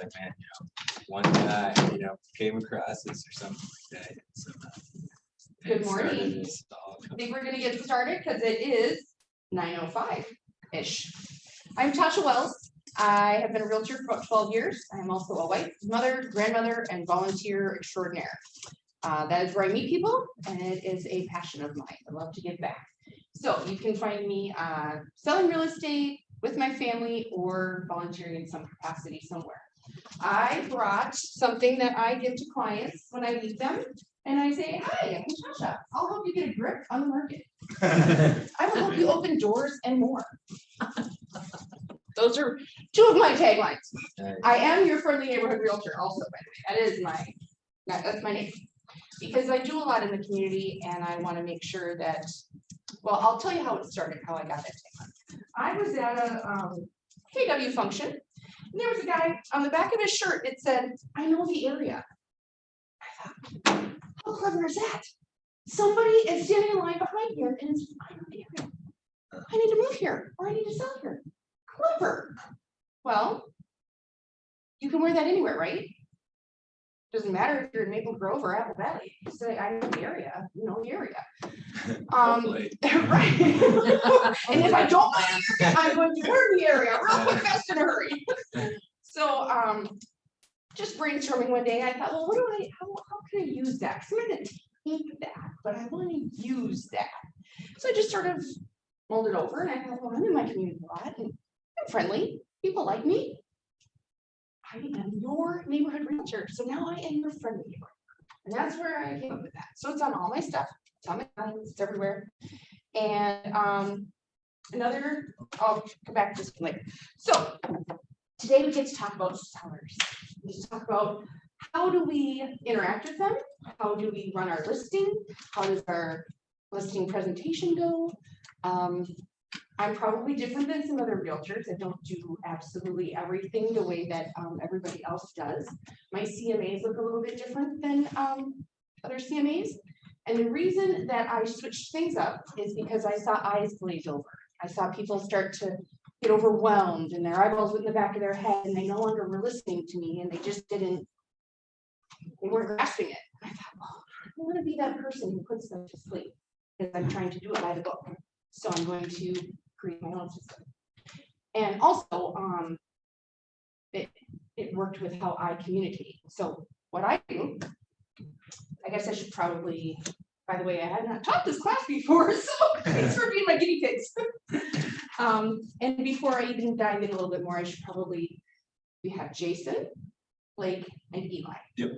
like, man, one guy, came across this or something like that. So, Good morning. I think we're gonna get started because it is 9:05-ish. I'm Tasha Wells. I have been a realtor for about 12 years. I am also a wife, mother, grandmother, and volunteer extraordinaire. That is where I meet people, and it is a passion of mine. I love to give back. So you can find me selling real estate with my family or volunteering in some capacity somewhere. I brought something that I give to clients when I meet them, and I say, hi, I'm Tasha. I'll help you get a grip on the market. I will help you open doors and more. Those are two of my taglines. I am your friendly neighborhood realtor also, by the way. That is that's my name. Because I do a lot in the community and I want to make sure that, well, I'll tell you how it started, how I got that tagline. I was at a KW function, and there was a guy on the back of his shirt, it said, I know the area. I thought, how clever is that? Somebody is standing in line behind here and it's, I know the area. I need to move here or I need to sell here. Clever. Well, you can wear that anywhere, right? Doesn't matter if you're in Maple Grove or Apple Valley. You say, I know the area, you know the area. Right. And if I don't know the area, I'm going to learn the area real quick, fast, in a hurry. So just brainstorming one day, I thought, well, how can I use that? Because I'm going to take that, but I want to use that. So I just sort of mulled it over and I thought, well, I'm in my community a lot and I'm friendly. People like me. I am your neighborhood realtor. So now I am your friendly neighbor. And that's where I came up with that. So it's on all my stuff. It's on my clients, it's everywhere. And I'll come back to this later. So today we get to talk about sellers. We get to talk about how do we interact with them? How do we run our listing? How does our listing presentation go? I'm probably different than some other realtors. I don't do absolutely everything the way that everybody else does. My CMAs look a little bit different than other CMAs. And the reason that I switched things up is because I saw eyes glaze over. I saw people start to get overwhelmed and their eyeballs went in the back of their head and they no longer were listening to me and they weren't grasping it. And I thought, oh, I want to be that person who puts them to sleep because I'm trying to do it by the book. So I'm going to create my own system. And also, it worked with how I communicate. So what I do, I guess I should probably, by the way, I had not taught this class before, so thanks for being my guinea pigs. And before I even dive in a little bit more, I should probably, we have Jason, Blake, and Eli. Yep.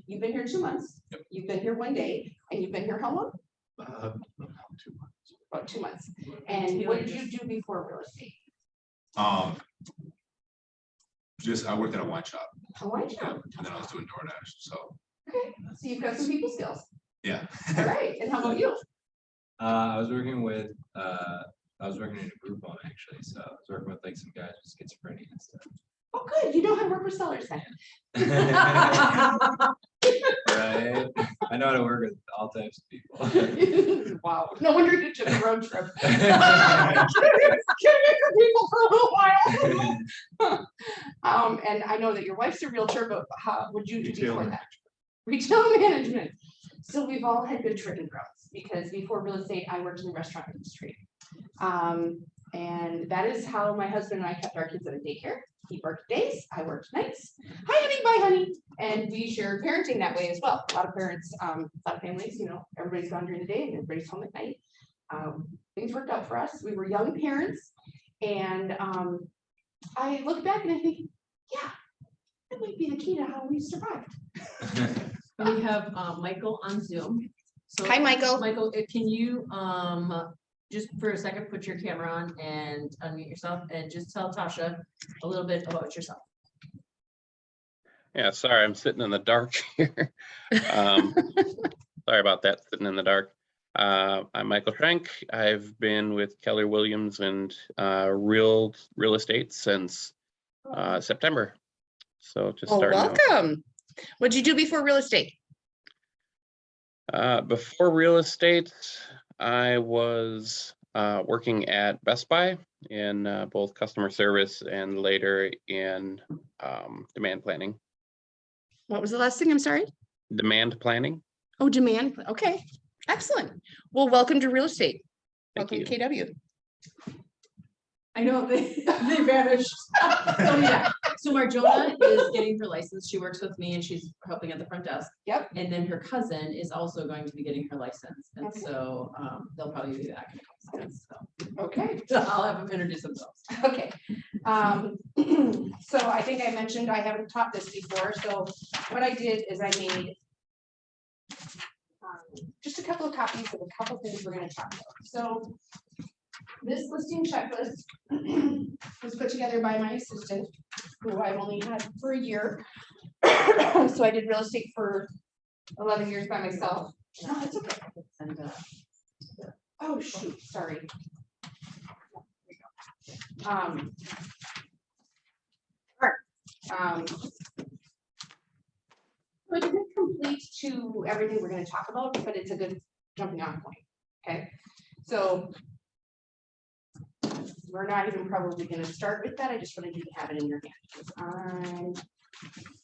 You've been here 2 months. Yep. You've been here 1 day, and you've been here how long? 2 months. About 2 months. And what did you do before real estate? I worked at a wine shop. A wine shop. And then I was doing DoorDash. So Okay, so you've got some people skills. yeah. All right, and how about you? I was working in a group home actually, so I was working with like some guys with schizophrenia and stuff. Oh, good. You know how to work with sellers then. Right. I know how to work with all types of people. Wow. No wonder you took a road trip. Can't people for a little while. And I know that your wife's a realtor, but how would you do before that? Retail management. So we've all had good training grounds because before real estate, I worked in the restaurant industry. And that is how my husband and I kept our kids at a daycare. He worked days, I worked nights. Hi, honey, bye, honey. And we shared parenting that way as well. A lot of parents, a lot of families, everybody's gone during the day and everybody's home at night. Things worked out for us. We were young parents. And I look back and I think, yeah, that might be the key to how we survived. We have Michael on Zoom. So Hi, Michael. Michael, can you just for a second put your camera on and unmute yourself and just tell Tasha a little bit about yourself. Yeah, sorry, I'm sitting in the dark here. Sorry about that, sitting in the dark. I'm Michael Schrenk. I've been with Keller Williams and real estate since September. So just starting out. Welcome. What did you do before real estate? Before real estate, I was working at Best Buy in both customer service and later in demand planning. What was the last thing? I'm sorry. Demand planning. Oh, demand. Okay, excellent. Well, welcome to real estate. Thank Welcome to KW. I know they vanished. So yeah, so Marjona is getting her license. She works with me and she's helping at the front desk. Yep. And then her cousin is also going to be getting her license. And Okay. so they'll probably be back in a couple seconds. Okay. So I'll have them introduce themselves. Okay. So I think I mentioned I haven't taught this before. So what I did is I made just a couple of copies of a couple things we're going to talk about. So this listing checklist was put together by my assistant, who I've only had for a year. So I did real estate for 11 years by myself. No, it's okay. And Oh, shoot, sorry. It isn't complete to everything we're going to talk about, but it's a good jumping on point. Okay, so we're not even probably going to start with that. I just wanted you to have it in your hand. I'm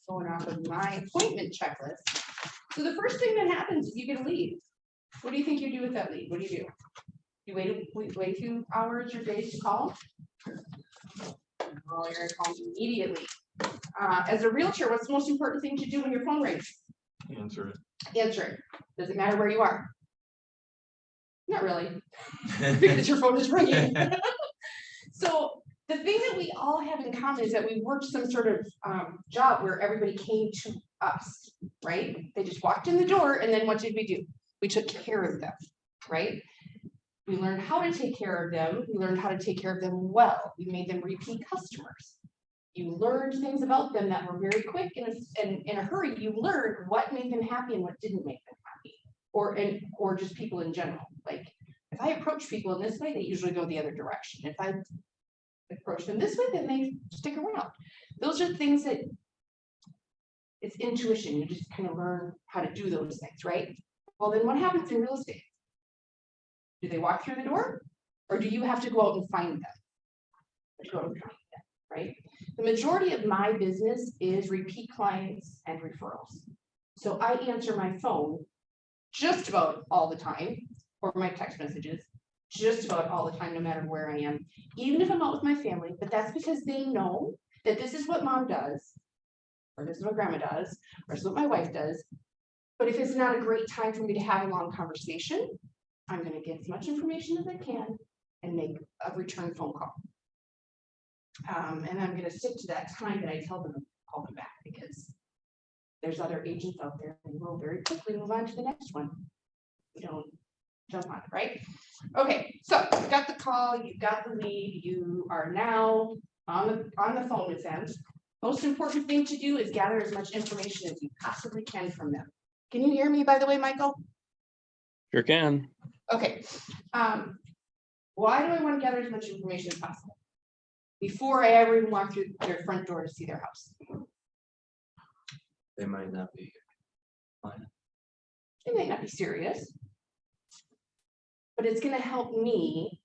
going off of my appointment checklist. So the first thing that happens is you get a lead. What do you think you do with that lead? What do? You wait a few hours or days to call? Well, you're gonna call them immediately. As a realtor, what's the most important thing to do when your phone rings? Answer it. Answer it. Does it matter where you are? Not really, because your phone is ringing. So the thing that we all have in common is that we worked some sort of job where everybody came to us, right? They just walked in the door, and then what did we do? We took care of them, right? We learned how to take care of them. We learned how to take care of them well. We made them repeat customers. You learned things about them that were very quick and in a hurry. You learned what made them happy and what didn't make them happy, or just people in general. Like if I approach people in this way, they usually go the other direction. If I approach them this way, then they stick around. Those are things that it's intuition. You just kind of learn how to do those things, right? Well, then what happens in real estate? Do they walk through the door, or do you have to go out and find them? Right? The majority of my business is repeat clients and referrals. So I answer my phone just about all the time, or my text messages just about all the time, no matter where I am, even if I'm out with my family. But that's because they know that this is what mom does, or this is what grandma does, or this is what my wife does. But if it's not a great time for me to have a long conversation, I'm going to get as much information as I can and make a return phone call. And I'm going to stick to that time that I tell them to call them back, because there's other agents out there and we'll very quickly move on to the next one. We don't jump on it, right? Okay, so you've got the call, you've got the lead, you are now on the phone with them. Most important thing to do is gather as much information as you possibly can from them. Can you hear me, by the way, Michael? Sure can. Okay. Why do I want to gather as much information as possible before I ever even walk through their front door to see their house? They might not be fine. They might not be serious, but it's going to help me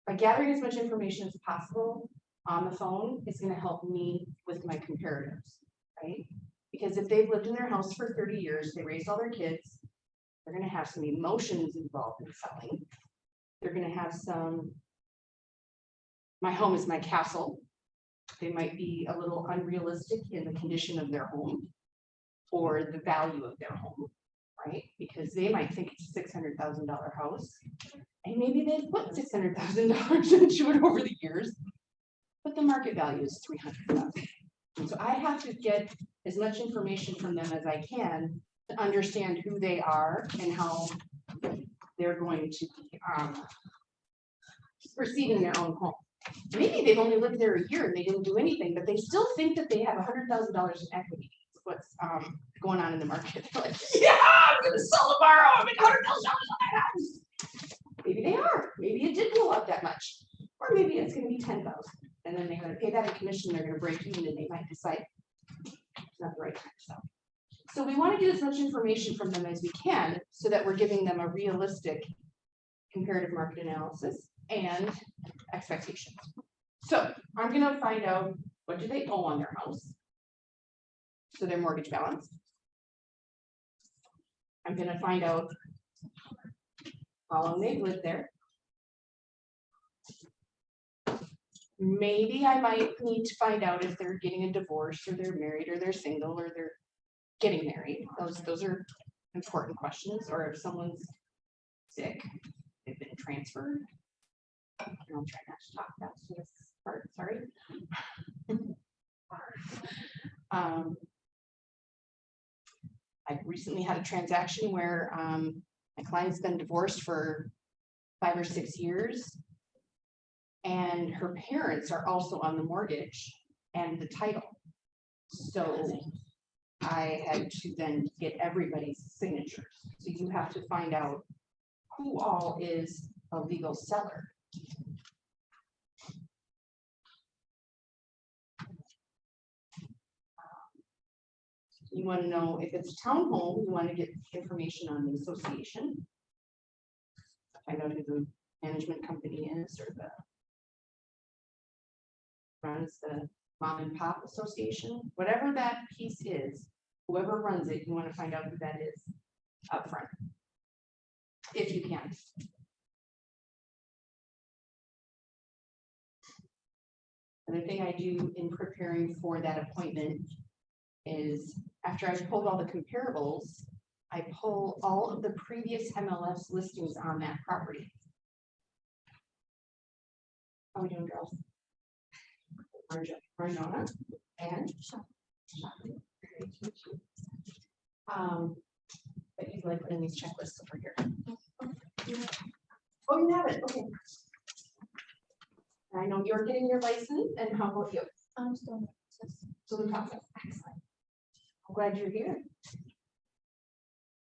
by gathering as much information as possible on the phone. It's going to help me with my comparatives, right? Because if they've lived in their house for 30 years, they raised all their kids, they're going to have some emotions involved in selling. They're going to have some, my home is my castle. They might be a little unrealistic in the condition of their home or the value of their home, right? Because they might think it's a $600,000 house, and maybe they've put $600,000 into it over the years, but the market value is $300,000. And so I have to get as much information from them as I can to understand who they are and how they're going to be perceiving their own home. Maybe they've only lived there a year and they didn't do anything, but they still think that they have $100,000 in equity. What's going on in the market? They're like, yeah, I'm gonna sell tomorrow. I make $100,000 on that house. Maybe they are. Maybe it did blow up that much, or maybe it's going to be 10,000, and then they're going to pay that in commission. They're going to break even, and they might decide it's not the right time to sell. So we want to get as much information from them as we can, so that we're giving them a realistic comparative market analysis, and expectations. So I'm gonna find out, what do they owe on their house? So their mortgage balance. I'm gonna find out how long they've lived there. Maybe I might need to find out if they're getting a divorce, or they're married, or they're single, or they're getting married. Those are important questions. Or if someone's sick, they've been transferred. And I'll try not to talk fast to this part, sorry. I recently had a transaction where my client's been divorced for 5 or 6 years. And her parents are also on the mortgage and the title. So I had to then get everybody's signatures. So you have to find out who all is a legal seller. You want to know if it's a townhome, you want to get information on the association. Find out who the management company is, or the runs the mom and pop association, whatever that piece is, whoever runs it, you want to find out who that is up front, if you can. Another thing I do in preparing for that appointment is, after I've pulled all the comparables, I pull all of the previous MLS listings on that property. How are we doing, girls? Marjona and but you like putting these checklists over here. Oh, you have it, okay. I know you're getting your license, and how about you? I'm still. So the process, excellent. I'm glad you're here.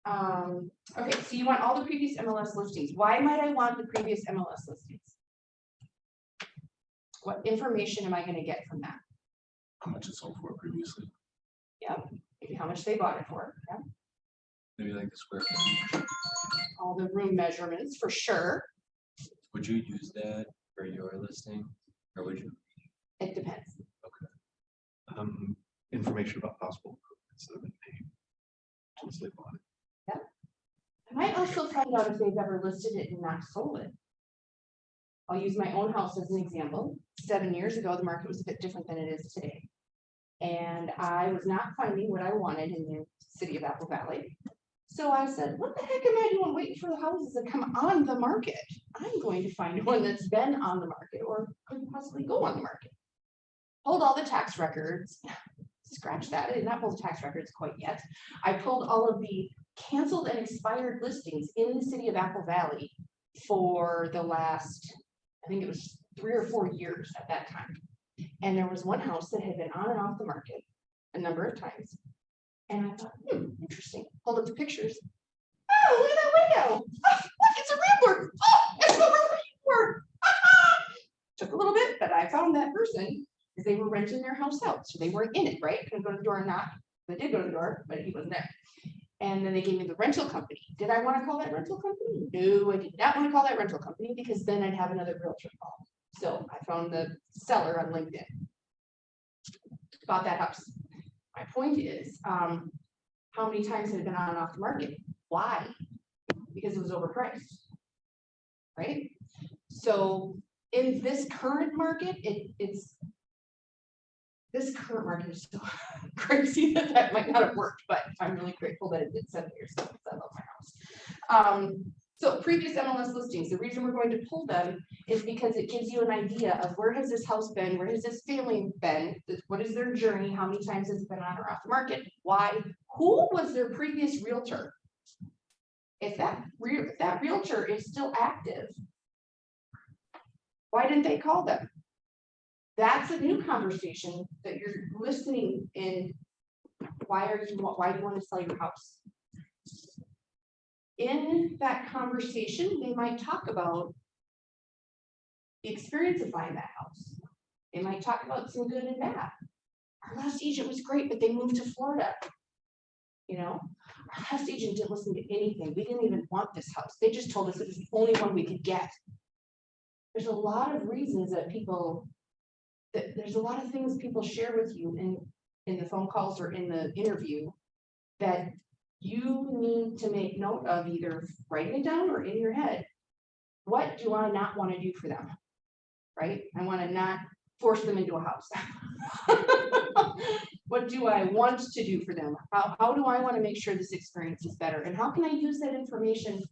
Okay, so you want all the previous MLS listings. Why might I want the previous MLS listings? What information am I going to get from that? How much it sold for previously? Maybe how much they bought it for. Yeah. Maybe like the square footage. All the room measurements for sure. Would you use that for your listing, or would you? It depends. Information about possible improvements that have been made once they bought it. I might also find out if they've ever listed it and not sold it. I'll use my own house as an example. 7 years ago, the market was a bit different than it is today. And I was not finding what I wanted in the city of Apple Valley. So I said, what the heck am I doing waiting for the houses to come on the market? I'm going to find one that's been on the market or could possibly go on the market. Pulled all the tax records. Scratch that. I did not pull the tax records quite yet. I pulled all of the canceled and expired listings in the city of Apple Valley for the last, I think it was 3 or 4 years at that time. And there was one house that had been on and off the market a number of times. And I thought, interesting. Pulled up the pictures. Oh, look at that window. Oh, look, it's a Rambler. Oh, it's what we're looking for. Took a little bit, but I found that person because they were renting their house out. So they weren't in it, right? Couldn't go to the door and knock. They did go to the door, but he wasn't there. And then they gave me the rental company. Did I want to call that rental company? No, I did not want to call that rental company because then I'd have another realtor call. So I found the seller on LinkedIn. Bought that house. My point is, how many times had it been on and off the market? Why? Because it was overpriced, right? So in this current market, this current market is so crazy that might not have worked, but I'm really grateful that it did 7 years ago because I love my house. So previous MLS listings, the reason we're going to pull them is because it gives you an idea of where has this house been, where has this family been, what is their journey, how many times has it been on or off the market, why, who was their previous realtor? If that realtor is still active, why didn't they call them? That's a new conversation that you're listening in. Why do you want to sell your house? In that conversation, they might talk about the experience of buying that house. They might talk about some good and bad. Our last agent was great, but they moved to Florida. You know, our last agent didn't listen to anything. We didn't even want this house. They just told us it was the only one we could get. there's a lot of reasons that people, there's a lot of things people share with you in the phone calls or in the interview that you need to make note of, either writing it down or in your head. What do I not want to do for them? Right? I want to not force them into a house. What do I want to do for them? How do I want to make sure this experience is better? And how can I use that information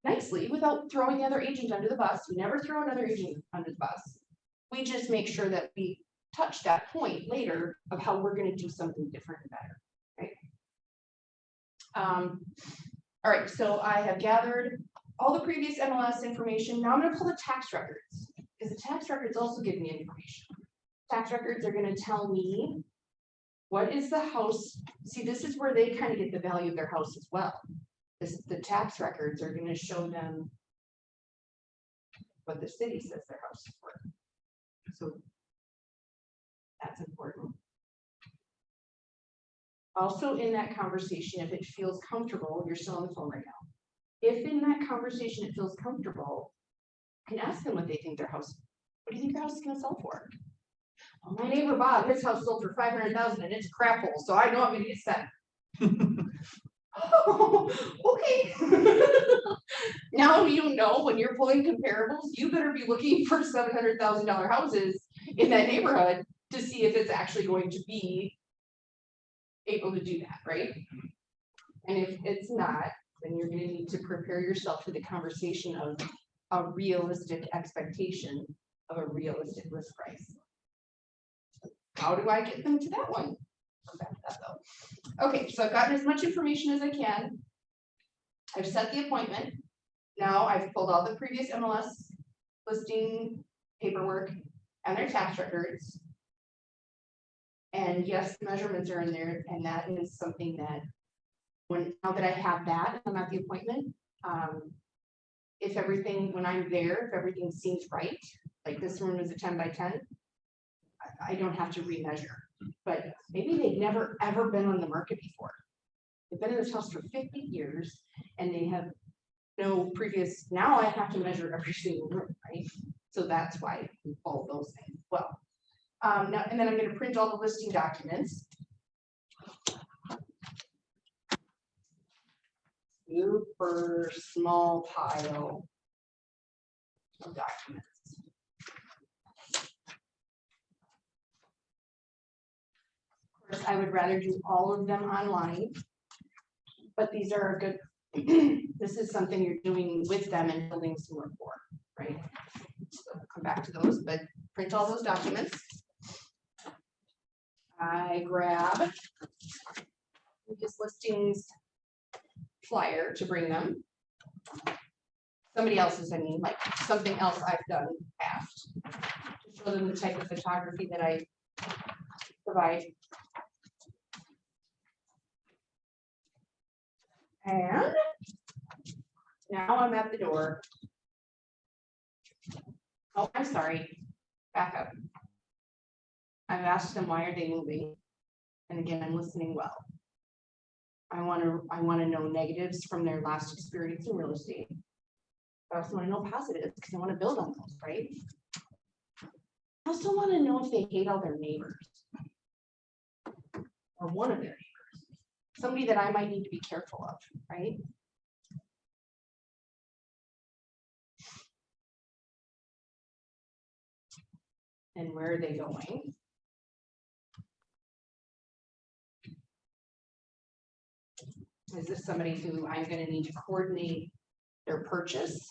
nicely without throwing the other agent under the bus? We never throw another agent under the bus. We just make sure that we touch that point later of how we're going to do something different and better, right? All right, so I have gathered all the previous MLS information. Now I'm going to pull the tax records, because the tax records also give me information. Tax records are going to tell me what is the house. See, this is where they kind of get the value of their house as well. The tax records are going to show them what the city says their house is worth. So that's important. Also, in that conversation, if it feels comfortable, you're still on the phone right now. If in that conversation it feels comfortable, you can ask them what they think their house, what do you think their house is going to sell for? Well, my neighbor Bob, his house sold for $500,000 and it's a crap hole, so I know I'm going to get set. Oh, okay. Now you know when you're pulling comparables, you better be looking for $700,000 houses in that neighborhood to see if it's actually going to be able to do that, right? And if it's not, then you're going to need to prepare yourself for the conversation of a realistic expectation of a realistic list price. How do I get them to that one? Come back to that though. Okay, so I've gotten as much information as I can. I've set the appointment. Now I've pulled all the previous MLS listing paperwork and their tax records. And yes, the measurements are in there, and that is something that now that I have that, I'm at the appointment. If everything, when I'm there, if everything seems right, like this room is a 10 by 10, I don't have to remeasure. But maybe they've never ever been on the market before. They've been in this house for 50 years and they have no previous, now I have to measure every single room, right? So that's why all those things. Well, now, and then I'm going to print all the listing documents. Super small pile of documents. Of course, I would rather do all of them online, but these are a good, this is something you're doing with them and building some rapport, right? So we'll come back to those, but print all those documents. I grab this listings flyer to bring them. Somebody else's, I mean, like something else I've done past to show them the type of photography that I provide. And now I'm at the door. Oh, I'm sorry. Back up. I've asked them, why are they moving? And again, I'm listening well. I want to know negatives from their last experience in real estate. I also want to know positives because I want to build on those, right? I also want to know if they hate all their neighbors or one of their neighbors, somebody that I might need to be careful of, right? And where are they going? Is this somebody who I'm going to need to coordinate their purchase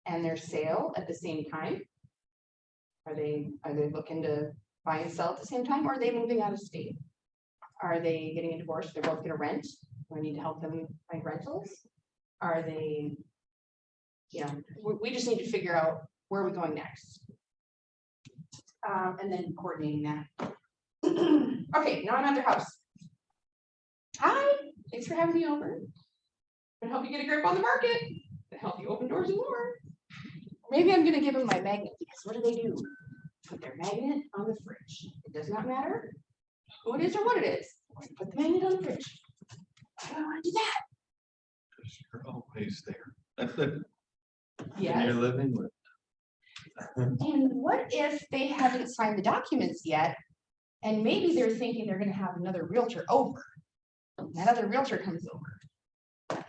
and their sale at the same time? Are they looking to buy and sell at the same time, or are they moving out of state? Are they getting a divorce? They're both going to rent. Do I need to help them find rentals? Are they, you know, we just need to figure out where we're going next. And then coordinating that. Okay, now I'm at their house. Hi, thanks for having me over. I'm gonna help you get a grip on the market, to help you open doors and more. Maybe I'm gonna give them my magnet, because what do? Put their magnet on the fridge. It does not matter who it is or what it is. Put the magnet on the fridge. Why do I want to do that? Because you're always there. And you're living with. And what if they haven't signed the documents yet? And maybe they're thinking they're gonna have another realtor over. That other realtor comes over.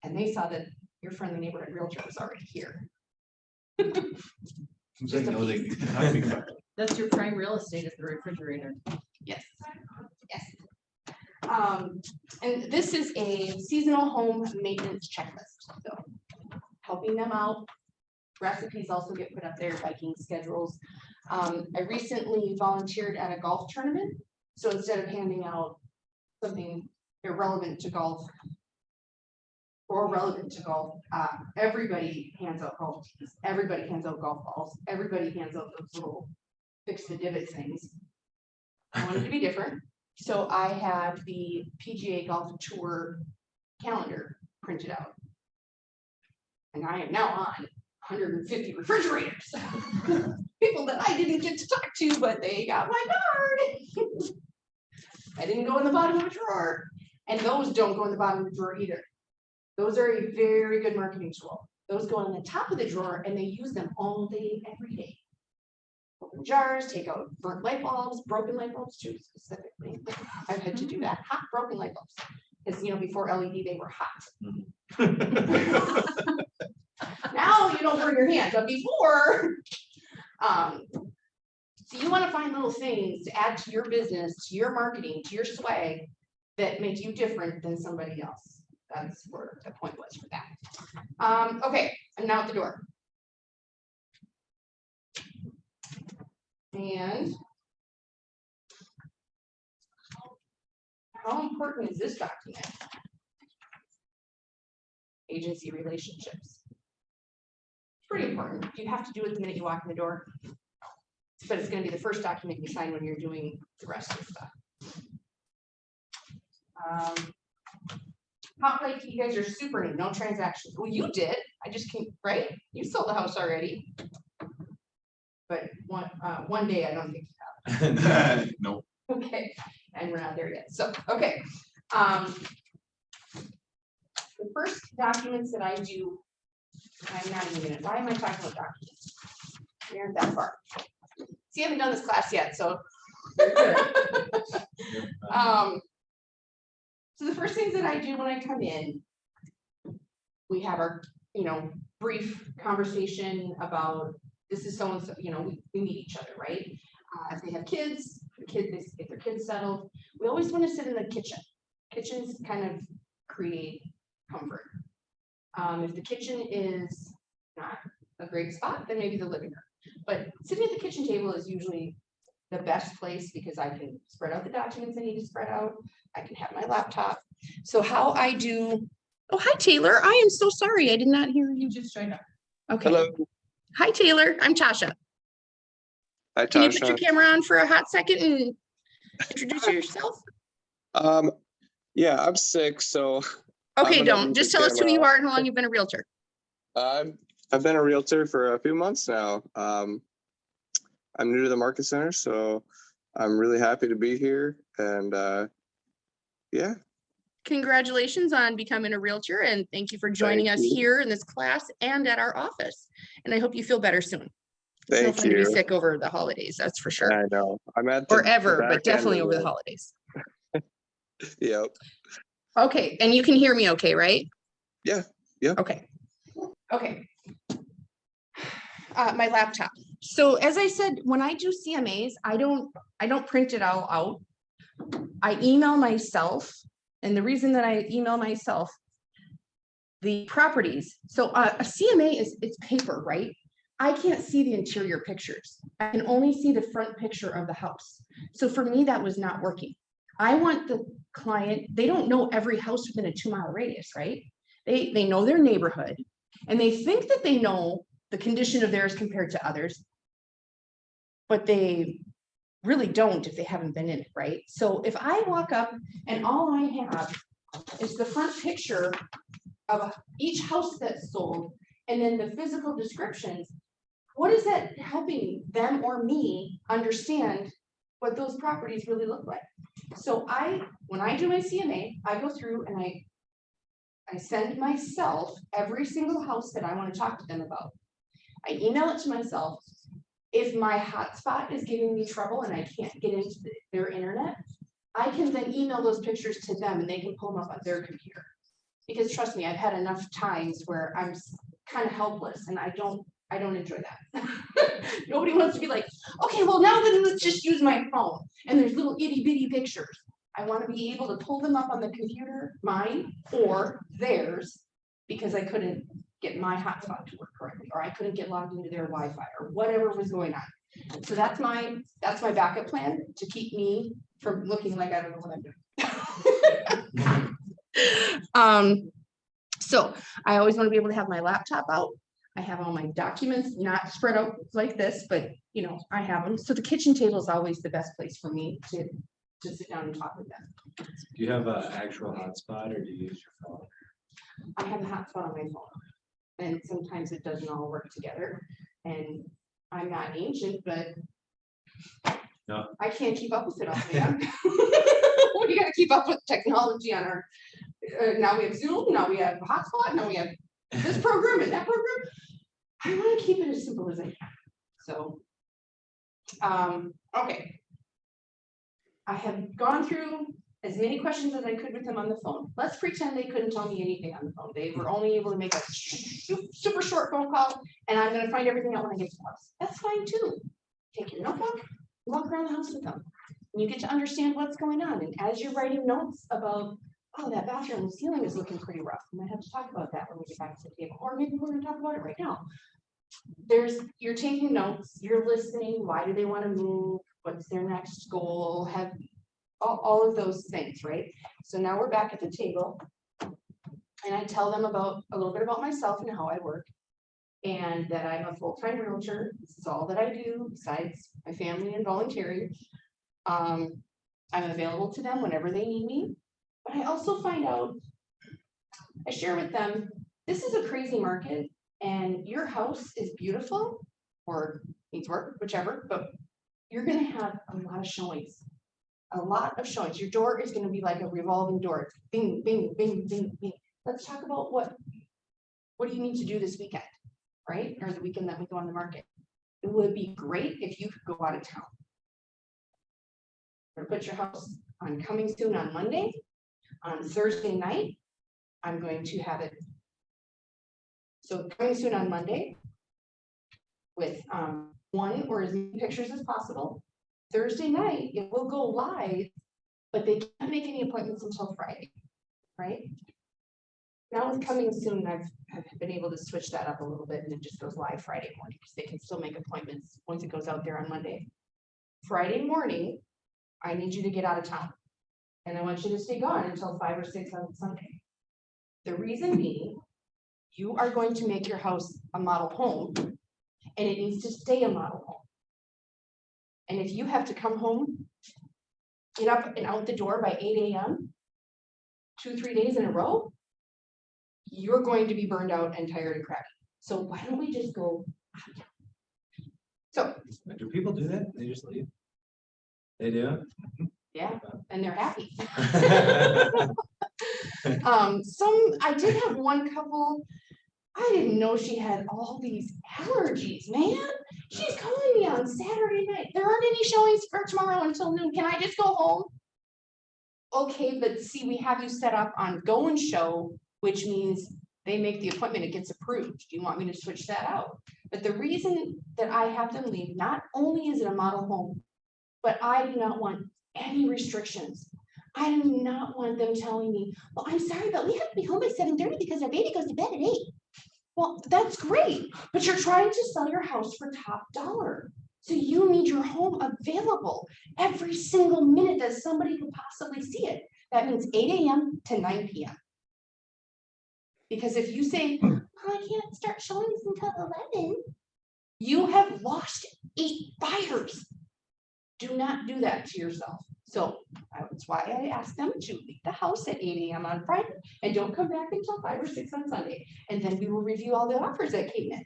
And they saw that your friendly neighborhood realtor was already here. Since they know they can copy cut. That's your prime real estate is the refrigerator. Yes, yes. And this is a seasonal home maintenance checklist, so helping them out. Recipes also get put up there, biking schedules. I recently volunteered at a golf tournament, so instead of handing out something irrelevant to golf or relevant to golf, everybody hands out golf tees, everybody hands out golf balls, everybody hands out those little fix the divot things. I wanted to be different, so I had the PGA Golf Tour calendar printed out. And I am now on 150 refrigerators. People that I didn't get to talk to, but they got my card. I didn't go in the bottom of the drawer. And those don't go in the bottom of the drawer either. Those are a very good marketing tool. Those go in the top of the drawer and they use them all day, every day. Open jars, take out burnt light bulbs, broken light bulbs too, specifically. I've had to do that, hot broken light bulbs. Because before LED, they were hot. Now you don't burn your hands, but before. So you want to find little things to add to your business, to your marketing, to your swag that make you different than somebody else. That's where the point was for that. Okay, I'm now at the door. And how important is this document? Agency relationships. Pretty important. You have to do it the minute you walk in the door. But it's going to be the first document you sign when you're doing the rest of the stuff. Hot Lake, you guys are super new, no transactions. Well, you did. I just came, right? You sold the house already. But one day I don't think you have. Nope. Okay, and we're not there yet. So, okay. The first documents that I do, I'm not even gonna, why am I talking about documents? We aren't that far. See, I haven't done this class yet, so. So the first things that I do when I come in, we have our, brief conversation about this is so-and-so, we meet each other, right? If they have kids, they get their kids settled. We always want to sit in the kitchen. Kitchens kind of create comfort. If the kitchen is not a great spot, then maybe the living room. But sitting at the kitchen table is usually the best place because I can spread out the documents I need to spread out. I can have my laptop. So how I do, oh, hi, Taylor. I am so sorry. I did not hear you. You just joined up. Okay. Hello. Hi, Taylor. I'm Tasha. Hi, Can you put your Tasha. camera on for a hot second and introduce yourself? Yeah, I'm sick, so Okay, gonna don't. leave Just the tell us who camera you off. are and how long you've been a realtor. I've been a realtor for a few months now. I'm new to the market center, so I'm really happy to be here. And yeah, Congratulations on becoming a realtor and thank you for joining Thank us you. here in this class and at our office. And I hope you feel better soon. It's no thank fun to be you. sick over the holidays, that's for sure. I know. I'm at the Or ever, back but end definitely of over the it. holidays. Yep. Okay, and you can hear me okay, right? Yeah, yeah. Okay. Okay. My laptop. So as I said, when I do CMAs, I don't print it all out. I email myself, and the reason that I email myself the properties. So a CMA it's paper, right? I can't see the interior pictures. I can only see the front picture of the house. So for me, that was not working. I want the client, they don't know every house within a 2-mile radius, right? They know their neighborhood and they think that they know the condition of theirs compared to others, but they really don't if they haven't been in it, right? So if I walk up and all I have is the front picture of each house that's sold and then the physical descriptions, what is that helping them or me understand what those properties really look like? So when I do my CMA, I go through and I send myself every single house that I want to talk to them about. I email it to myself. If my hotspot is giving me trouble and I can't get into their internet, I can then email those pictures to them and they can pull them up on their computer. Because trust me, I've had enough times where I'm kind of helpless and I don't enjoy that. Nobody wants to be like, okay, well now then let's just use my phone. And there's little itty bitty pictures. I want to be able to pull them up on the computer, mine or theirs, because I couldn't get my hotspot to work correctly, or I couldn't get logged into their Wi-Fi or whatever was going on. So that's my backup plan to keep me from looking like I don't know what I'm doing. So I always want to be able to have my laptop out. I have all my documents not spread out like this, but you know, I have them. So the kitchen table is always the best place for me to sit down and talk with them. Do you have an actual hotspot or do you use your phone? I have a hotspot on my phone. And sometimes it doesn't all work together. And I'm not ancient, but no, I can't keep up with it all, man. We gotta keep up with technology on our, now we have Zoom, now we have hotspot, now we have this program and that program. I wanna keep it as simple as I can. So, okay. I have gone through as many questions as I could with them on the phone. Let's pretend they couldn't tell me anything on the phone. They were only able to make a super short phone call and I'm gonna find everything out when I get to the house. That's fine too. Take your notebook, walk around the house with them. And you get to understand what's going on. And as you're writing notes about, oh, that bathroom ceiling is looking pretty rough. We might have to talk about that when we get back to the table. Or maybe we're gonna talk about it right now. You're taking notes, you're listening. Why do they want to move? What's their next goal? Have all of those things, right? So now we're back at the table and I tell them about a little bit about myself and how I work and that I'm a full-time realtor. This is all that I do besides my family and volunteering. I'm available to them whenever they need me, but I also find out, I share with them, this is a crazy market and your house is beautiful or needs work, whichever, but you're going to have a lot of showings. A lot of showings. Your door is going to be like a revolving door. It's bing, bing, bing, bing, bing. Let's talk about what do you need to do this weekend, right? Or the weekend that we go on the market. It would be great if you could go out of town. Or put your house on coming soon on Monday. On Thursday night, I'm going to have it. So coming soon on Monday with one or as many pictures as possible. Thursday night, it will go live, but they can't make any appointments until Friday, right? Now with coming soon, I've been able to switch that up a little bit and it just goes live Friday morning because they can still make appointments once it goes out there on Monday. Friday morning, I need you to get out of town and I want you to stay gone until 5 or 6 on Sunday. The reason being, you are going to make your house a model home and it needs to stay a model home. And if you have to come home, get up and out the door by 8 a.m., 2-3 days in a row, you're going to be burned out and tired and crappy. So why don't we just go? So Do people do that? They just leave? They do? yeah, and they're happy. I did have one couple. I didn't know she had all these allergies, man. She's calling me on Saturday night. There aren't any showings for tomorrow until noon. Can I just go home? Okay, but see, we have you set up on go and show, which means they make the appointment, it gets approved. Do you want me to switch that out? But the reason that I have them leave, not only is it a model home, but I do not want any restrictions. I do not want them telling me, well, I'm sorry, but we have to be home by 7:30 because our baby goes to bed at 8. Well, that's great, but you're trying to sell your house for top dollar. So you need your home available every single minute that somebody could possibly see it. That means 8 a.m. to 9 p.m. Because if you say, oh, I can't start showing this until 11, you have lost 8 buyers. Do not do that to yourself. So that's why I asked them to leave the house at 8 a.m. on Friday and don't come back until 5 or 6 on Sunday. And then we will review all the offers that came in.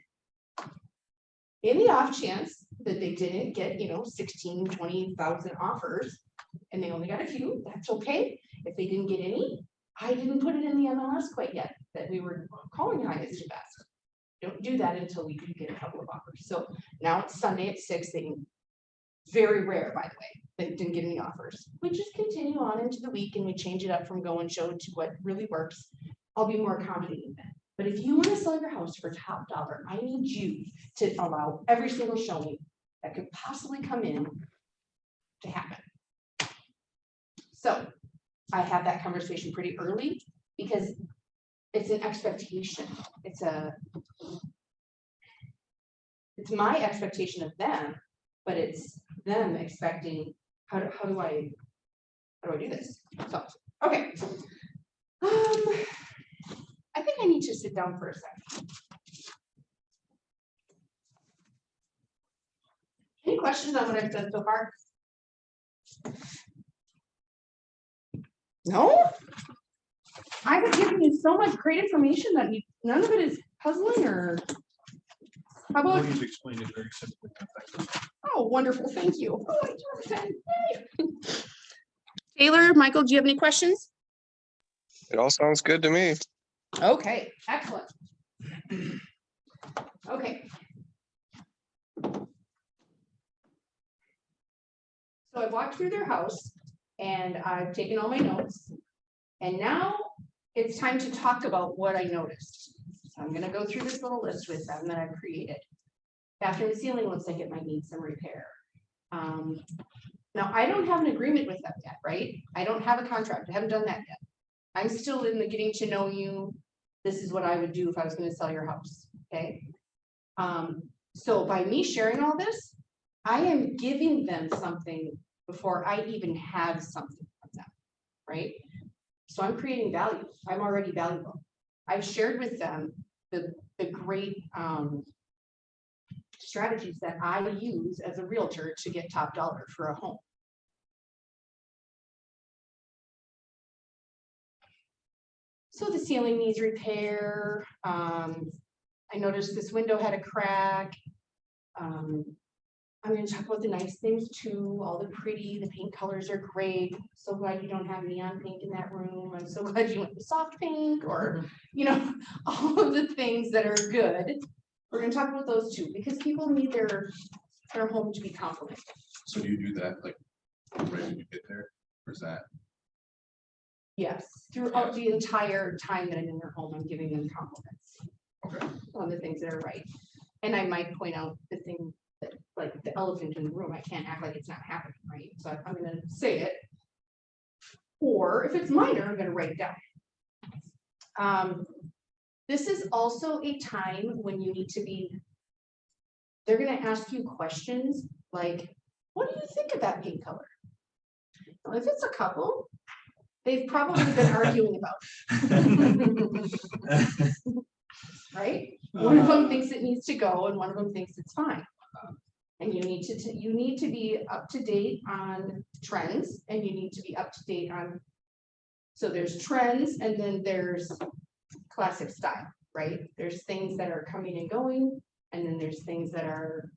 In the off chance that they didn't get, 16, 20,000 offers and they only got a few, that's okay. If they didn't get any, I didn't put it in the MLS quite yet that we were calling highest to best. Don't do that until we do get a couple of offers. So now it's Sunday at 6. Very rare, by the way, that didn't get any offers. We just continue on into the week and we change it up from go and show to what really works. I'll be more accommodating then. But if you want to sell your house for top dollar, I need you to allow every single showing that could possibly come in to happen. So I have that conversation pretty early because it's an expectation. It's my expectation of them, but it's them expecting, how do I do this? So, okay. I think I need to sit down for a second. Any questions on what I've done so far? No? I have given you so much great information that none of it is puzzling, or how about? You've explained it very simply and effectively. Oh, wonderful, thank you. Oh, I do have a pen. Yay. Taylor, Michael, do you have any questions? It all sounds good to me. Okay, excellent. Okay. So I walked through their house and I've taken all my notes. And now it's time to talk about what I noticed. So I'm gonna go through this little list with them that I've created. Bathroom ceiling looks like it might need some repair. Now I don't have an agreement with them yet, right? I don't have a contract. I haven't done that yet. I'm still in the getting to know you. This is what I would do if I was gonna sell your house, okay? So by me sharing all this, I am giving them something before I even have something from them, right? So I'm creating value. I'm already valuable. I've shared with them the great strategies that I use as a realtor to get top dollar for a home. So the ceiling needs repair. I noticed this window had a crack. I'm going to talk about the nice things too, all the paint colors are great. So glad you don't have neon pink in that room. I'm so glad you went with soft pink, or, you know, all of the things that are good. We're going to talk about those too, because people need their home to be complimented. So do you do that like right when you get there? Or is that? Yes, throughout the entire time that I'm in their home, I'm giving them compliments Okay. on the things that are right. And I might point out the thing that, like the elephant in the room, I can't act like it's not happening, right? So I'm gonna say it. Or if it's minor, I'm gonna write it down. This is also a time when you need to be, they're gonna ask you questions like, what do you think of that paint color? Well, if it's a couple, they've probably been arguing about it. Right? One of them thinks it needs to go and one of them thinks it's fine. And you need to be up to date on trends, and you need to be up to date on, so there's trends and then there's classic style, right? There's things that are coming and going, and then there's things that are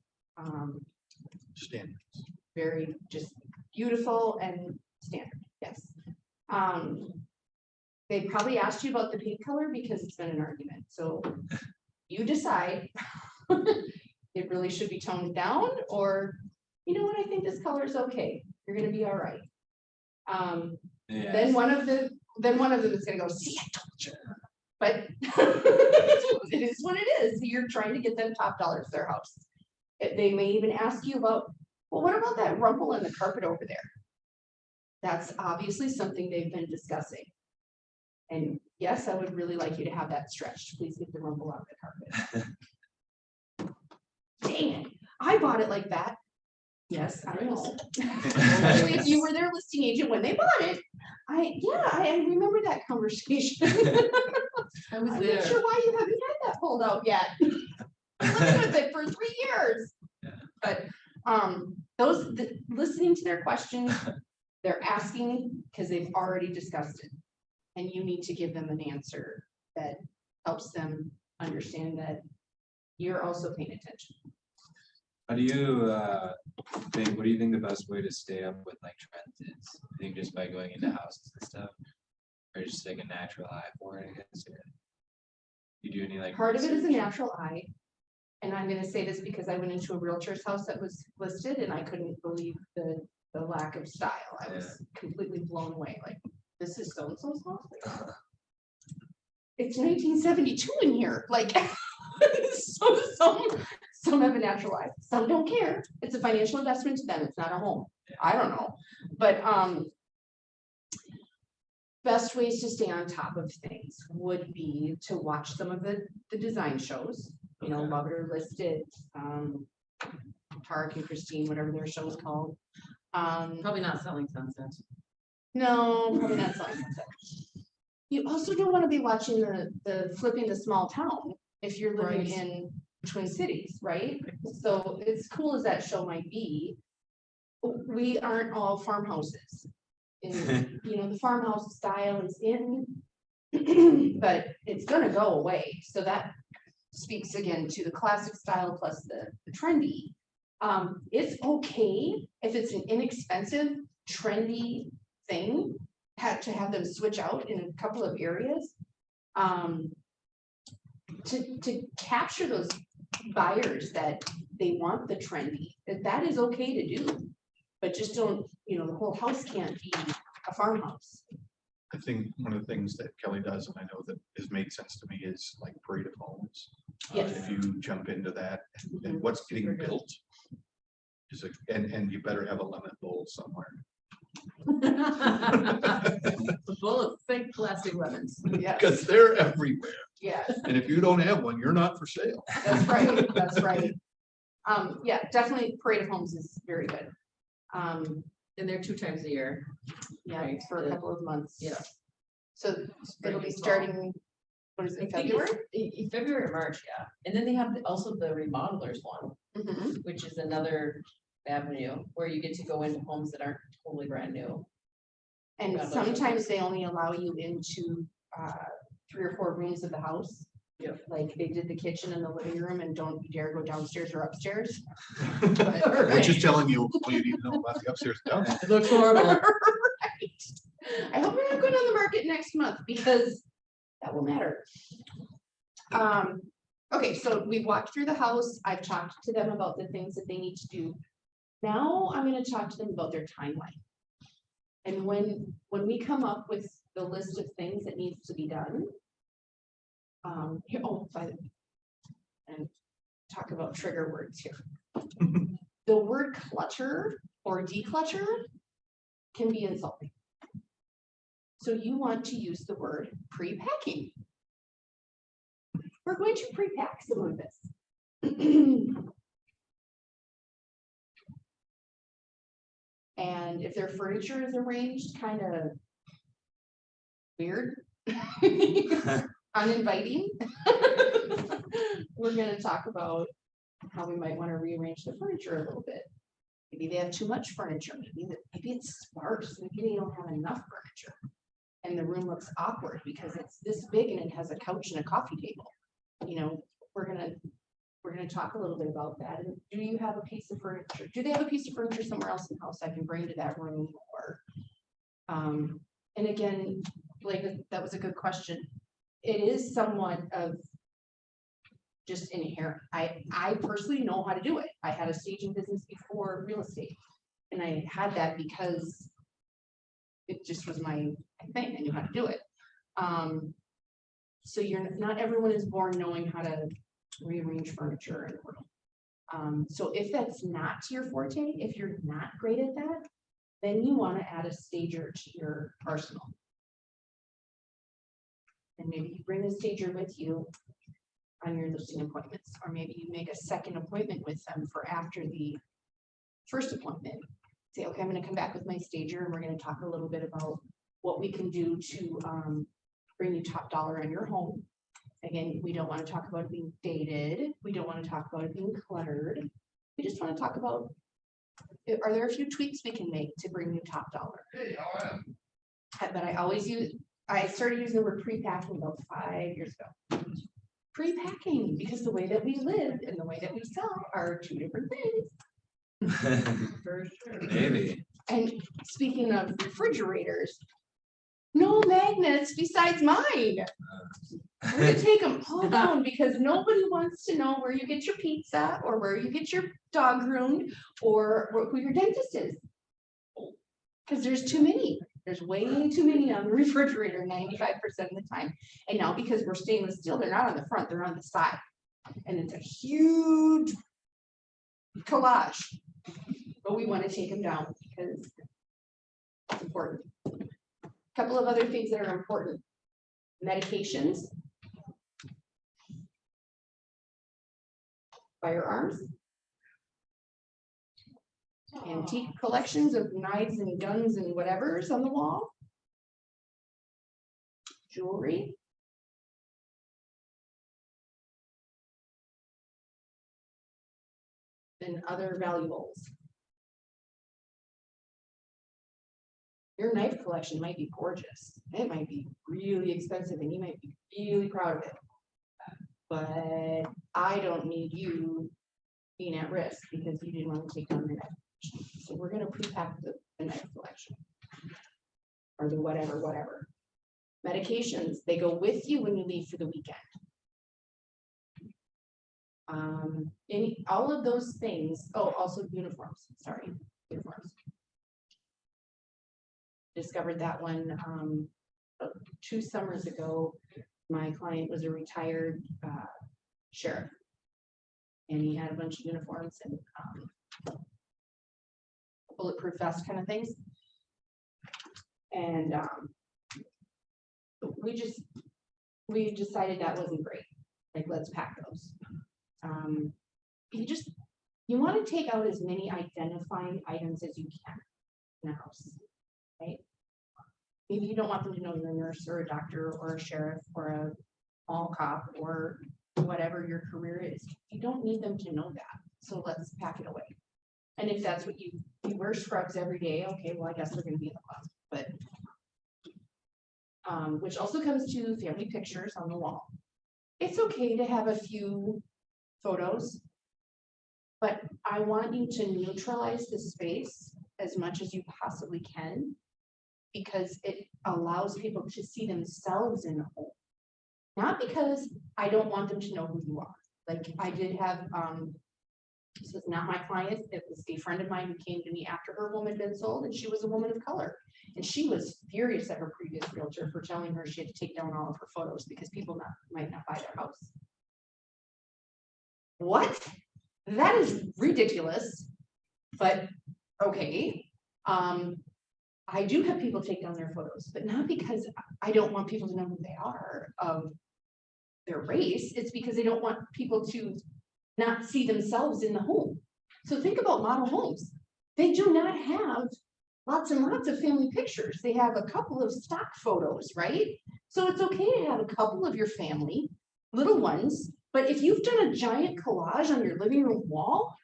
Standards. very just beautiful and standard. Yes. They probably asked you about the paint color because it's been an argument. So you decide it really should be toned down, or, you know what, I think this color is okay. You're gonna be all right. Yeah. Then one of them is gonna go, see, I told you. But it is what it is. You're trying to get them top dollar for their house. They may even ask you about, well, what about that rumple in the carpet over there? That's obviously something they've been discussing. And yes, I would really like you to have that stretched. Please get the rumble out of the carpet. Dang it, I bought it like that. Yes, I know. Especially if you were their listing agent when they bought it. I remember that conversation. I was I'm there. not sure why you haven't had that pulled out yet. I've lived with it for 3 years. Yeah. But listening to their questions, they're asking because they've already discussed it. And you need to give them an answer that helps them understand that you're also paying attention. How do you think, what do you think the best way to stay up with like trends is? I think just by going into houses and stuff, or just like a natural eye for it, I guess. You do any like? Part of it is a research? natural eye. And I'm gonna say this because I went into a realtor's house that was listed and I couldn't believe the lack of style. I was completely blown away, like, this is so-and-so's house? Like, it's 1972 in here, like, so some have a natural eye, some don't care. It's a financial investment to them, it's not a home. I don't know, but, best ways to stay on top of things would be to watch some of the design shows, you know, Okay. Love It or Listed, Tarek and Christine, whatever their show is called. Probably not Selling Sunset. No, probably not Selling Sunset. You also don't want to be watching the Flipping the Small Town if you're living Right. in Twin Cities, right? So as cool as that show might be, we aren't all farmhouses. And, you know, the farmhouse style is in, but it's gonna go away. So that speaks again to the classic style plus the trendy. It's okay if it's an inexpensive, trendy thing, to have them switch out in a couple of areas. To capture those buyers that they want the trendy, that is okay to do. But just don't, you know, the whole house can't be a farmhouse. I think one of the things that Kelly does, and I know that has made sense to me, is like Parade of Homes. Yes. If you jump into that and what's getting built is and you better have a lemon bowl somewhere. A bowl of thick plastic lemons. Yeah, Because they're everywhere. yeah, And if you don't have one, you're not for sale. that's right, that's right. Yeah, definitely Parade of Homes is very good. And they're 2 times a year. Yeah, Right, for a the- couple of months. yeah. So it'll be and fall. starting, what is I it, think February? it's in February or March, yeah. And then they have also the remodelers one, Mhm. which is another avenue where you get to go into homes that aren't totally brand new. And Yeah, those are sometimes they only allow you into 3 or 4 rooms of the house. Yep. Like they did the kitchen and the living room and don't you dare go downstairs or upstairs. Which is telling you all you need to know about the upstairs and downstairs. It looks horrible. Right. I hope we're not going on the market next month because that will matter. Okay, so we've walked through the house. I've talked to them about the things that they need to do. Now I'm going to talk to them about their timeline. And when we come up with the list of things that needs to be done. Here, oh, by the way, and talk about trigger words here. The word clutter or declutter can be insulting. So you want to use the word pre-packing. We're going to pre-pack some of this. And if their furniture is arranged kind of weird, uninviting, we're going to talk about how we might want to rearrange the furniture a little bit. Maybe they have too much furniture. Maybe it's sparse. Maybe they don't have enough furniture. And the room looks awkward because it's this big and it has a couch and a coffee table. You know, we're gonna talk a little bit about that. And do you have a piece of furniture? Do they have a piece of furniture somewhere else in the house I can bring to that room? Or and again, Blake, that was a good question. It is somewhat of just inherent. I personally know how to do it. I had a staging business before real estate, and I had that because it just was my thing. I knew how to do it. So not everyone is born knowing how to rearrange furniture in a room. So if that's not your forte, if you're not great at that, then you want to add a stager to your arsenal. And maybe you bring a stager with you on your listing appointments, or maybe you make a second appointment with them for after the first appointment. Say, okay, I'm going to come back with my stager and we're going to talk a little bit about what we can do to bring you top dollar on your home. Again, we don't want to talk about it being dated. We don't want to talk about it being cluttered. We just want to talk about, are there a few tweaks we can make to bring you top dollar? But I started using the word pre-packing about 5 years ago. Pre-packing, because the way that we live and the way that we sell are 2 different things. For sure. Maybe. And speaking of refrigerators, no magnets besides mine. We're gonna take them all down because nobody wants to know where you get your pizza or where you get your dog groomed or who your dentist is. Because there's too many. There's way too many on the refrigerator 95% of the time. And now because we're stainless steel, they're not on the front, they're on the side. And it's a huge collage. But we want to take them down because it's important. A couple of other things that are important. Medications. Firearms. Antique collections of knives and guns and whatever's on the wall. Jewelry. And other valuables. Your knife collection might be gorgeous. It might be really expensive and you might be really proud of it. But I don't need you being at risk because you didn't want to take on your knife. So we're gonna pre-pack the knife collection. Or the whatever. Medications, they go with you when you leave for the weekend. All of those things, oh, also uniforms, sorry, uniforms. Discovered that one 2 summers ago. My client was a retired sheriff. And he had a bunch of uniforms and bulletproof vest kind of things. And we decided that wasn't great. Like, let's pack those. You want to take out as many identifying items as you can in a house, right? Maybe you don't want them to know you're a nurse or a doctor or a sheriff or a mall cop or whatever your career is. You don't need them to know that. So let's pack it away. And if that's what you wear scrubs every day, okay, well, I guess they're going to be in the closet. But which also comes to family pictures on the wall. It's okay to have a few photos, but I want you to neutralize the space as much as you possibly can, because it allows people to see themselves in the home. Not because I don't want them to know who you are. Like I did have, this was not my client, it was a friend of mine who came to me after her home had been sold, and she was a woman of color. And she was furious at her previous realtor for telling her she had to take down all of her photos because people might not buy their house. What? That is ridiculous, but okay. I do have people take down their photos, but not because I don't want people to know who they are of their race. It's because they don't want people to not see themselves in the home. So think about model homes. They do not have lots and lots of family pictures. They have a couple of stock photos, right? So it's okay to have a couple of your family, little ones, but if you've done a giant collage on your living room wall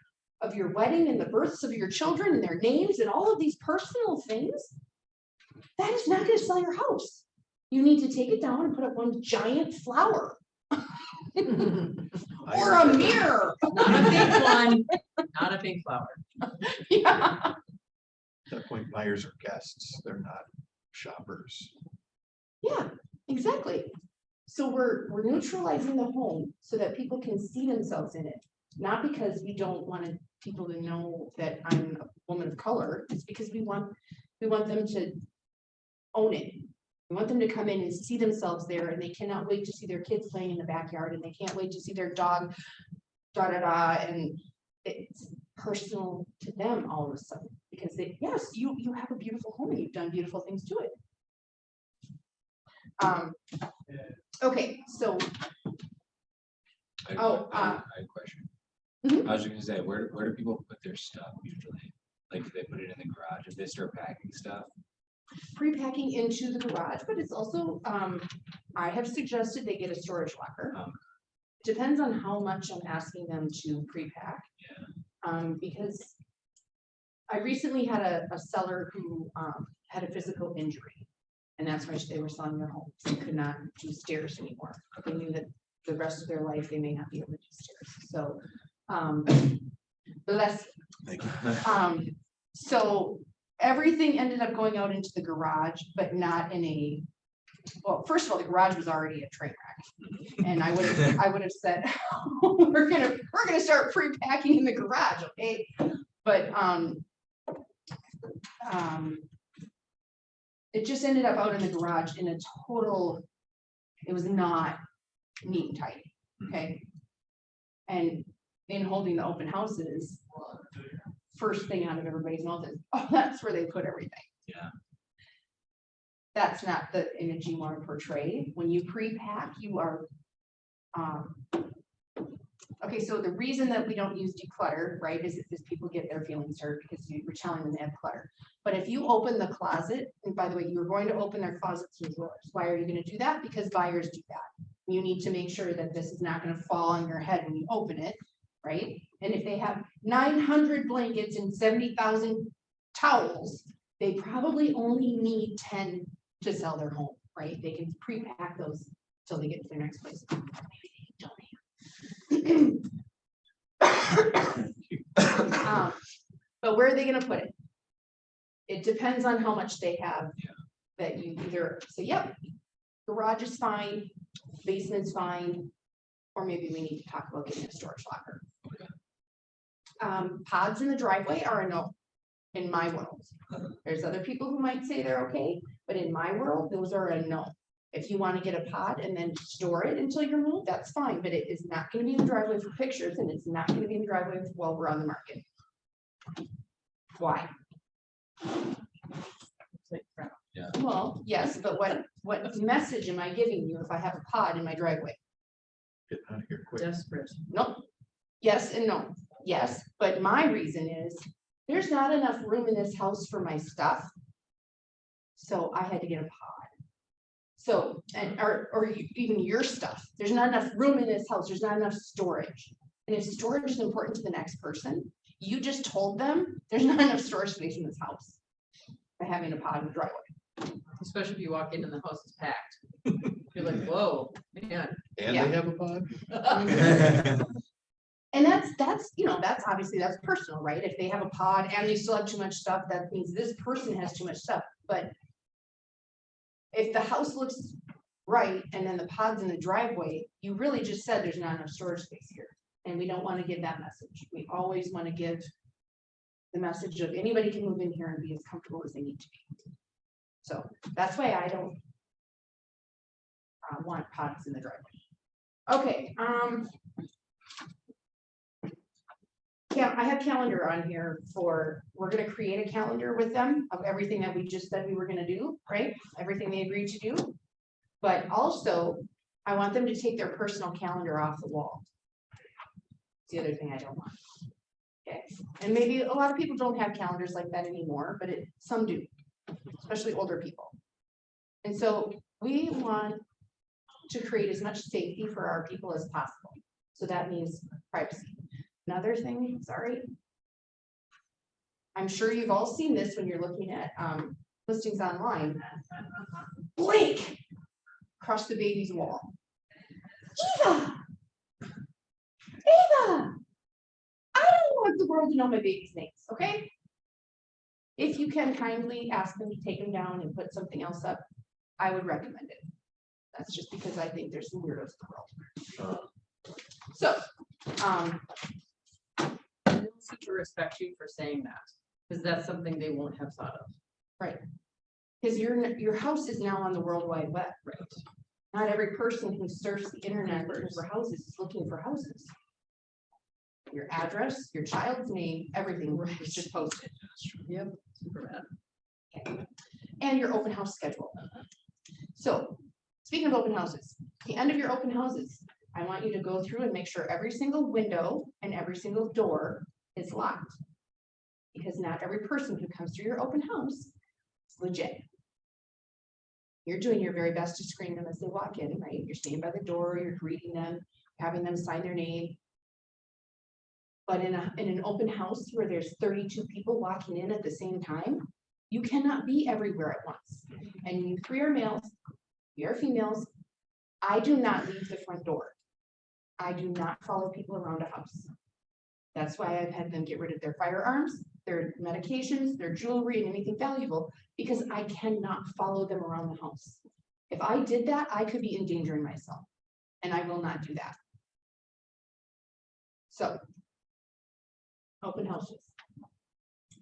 of your wedding and the births of your children and their names and all of these personal things, that is not going to sell your house. You need to take it down and put up one giant flower. Or a mirror. Not a big one, not a big flower. Yeah. At that point, buyers are guests, they're not shoppers. Yeah, exactly. So we're neutralizing the home so that people can see themselves in it. Not because we don't want people to know that I'm a woman of color. It's because we want them to own it. We want them to come in and see themselves there, and they cannot wait to see their kids playing in the backyard, and they can't wait to see their dog, and it's personal to them all of a sudden, because yes, you have a beautiful home and you've done beautiful things to it. Okay, so I had a question. Mhm. I was just gonna say, where do people put their stuff usually? Like, do they put it in the garage if they start packing stuff? pre-packing into the garage, but it's also, I have suggested they get a storage locker. Depends on how much I'm asking them to pre-pack. Yeah. Because I recently had a seller who had a physical injury, and that's why they were selling their home. They could not do stairs anymore. They knew that the rest of their life they may not be able to do stairs. So, bless. So everything ended up going out into the garage, but not in a well, first of all, the garage was already a train wreck. And I would have said, we're gonna start pre-packing in the garage, okay? But, it just ended up out in the garage in a total, it was not neat and tight, okay? And in holding the open houses, first thing out of everybody's mouth is, oh, that's where they put everything. Yeah. That's not the image you want to portray. When you pre-pack, you are, okay, so the reason that we don't use declutter, right, is people get their feelings hurt because you were telling them they have clutter. But if you open the closet, and by the way, you're going to open their closets and drawers. Why are you going to do that? Because buyers do that. You need to make sure that this is not going to fall on your head when you open it, right? And if they have 900 blankets and 70,000 towels, they probably only need 10 to sell their home, right? They can pre-pack those till they get to their next place. But where are they gonna put it? It depends on how much they have. That you either say, yep, garage is fine, basement's fine, or maybe we need to talk about getting a storage locker. Pods in the driveway are a no, in my world. There's other people who might say they're okay, but in my world, those are a no. If you want to get a pod and then store it until you're moved, that's fine, but it is not going to be in the driveway for pictures, and it's not going to be in the driveway while we're on the market. Why? Yeah. Well, yes, but what message am I giving you if I have a pod in my driveway? Get out of here quick. Desperate. Nope. Yes and no. Yes, but my reason is there's not enough room in this house for my stuff. So I had to get a pod. So, or even your stuff, there's not enough room in this house, there's not enough storage. And if storage is important to the next person, you just told them there's not enough storage space in this house by having a pod in the driveway. Especially if you walk in and the house is packed. You're like, whoa, man. And Yeah. they have a pod? And that's, you know, that's obviously that's personal, right? If they have a pod and they still have too much stuff, that means this person has too much stuff. But if the house looks right and then the pod's in the driveway, you really just said there's not enough storage space here. And we don't want to give that message. We always want to give the message of anybody can move in here and be as comfortable as they need to be. So that's why I don't want pods in the driveway. Okay, yeah, I have calendar on here for, we're gonna create a calendar with them of everything that we just said we were gonna do, right? Everything they agreed to do. But also, I want them to take their personal calendar off the wall. It's the other thing I don't want. Okay, and maybe a lot of people don't have calendars like that anymore, but some do, especially older people. And so we want to create as much safety for our people as possible. So that means privacy. Another thing, sorry. I'm sure you've all seen this when you're looking at listings online. Blake across the baby's wall. Eva! Eva! I don't want the world to know my baby's names, okay? If you can kindly ask them to take them down and put something else up, I would recommend it. That's just because I think there's some weirdos in the world. So, They don't seem to respect you for saying that, because that's something they won't have thought of. right. Because your house is now on the World Wide Web, right? Not every person who surfs the internet looking for houses is looking for houses. Your address, your child's name, everything is just posted. Yep. Super bad. Okay. And your open house schedule. So, speaking of open houses, at the end of your open houses, I want you to go through and make sure every single window and every single door is locked. Because not every person who comes through your open house is legit. You're doing your very best to screen them as they walk in, right? You're staying by the door, you're greeting them, having them sign their name. But in an open house where there's 32 people walking in at the same time, you cannot be everywhere at once. And you three are males, we are females. I do not leave the front door. I do not follow people around a house. That's why I've had them get rid of their firearms, their medications, their jewelry, and anything valuable, because I cannot follow them around the house. If I did that, I could be endangering myself, and I will not do that. So. Open houses.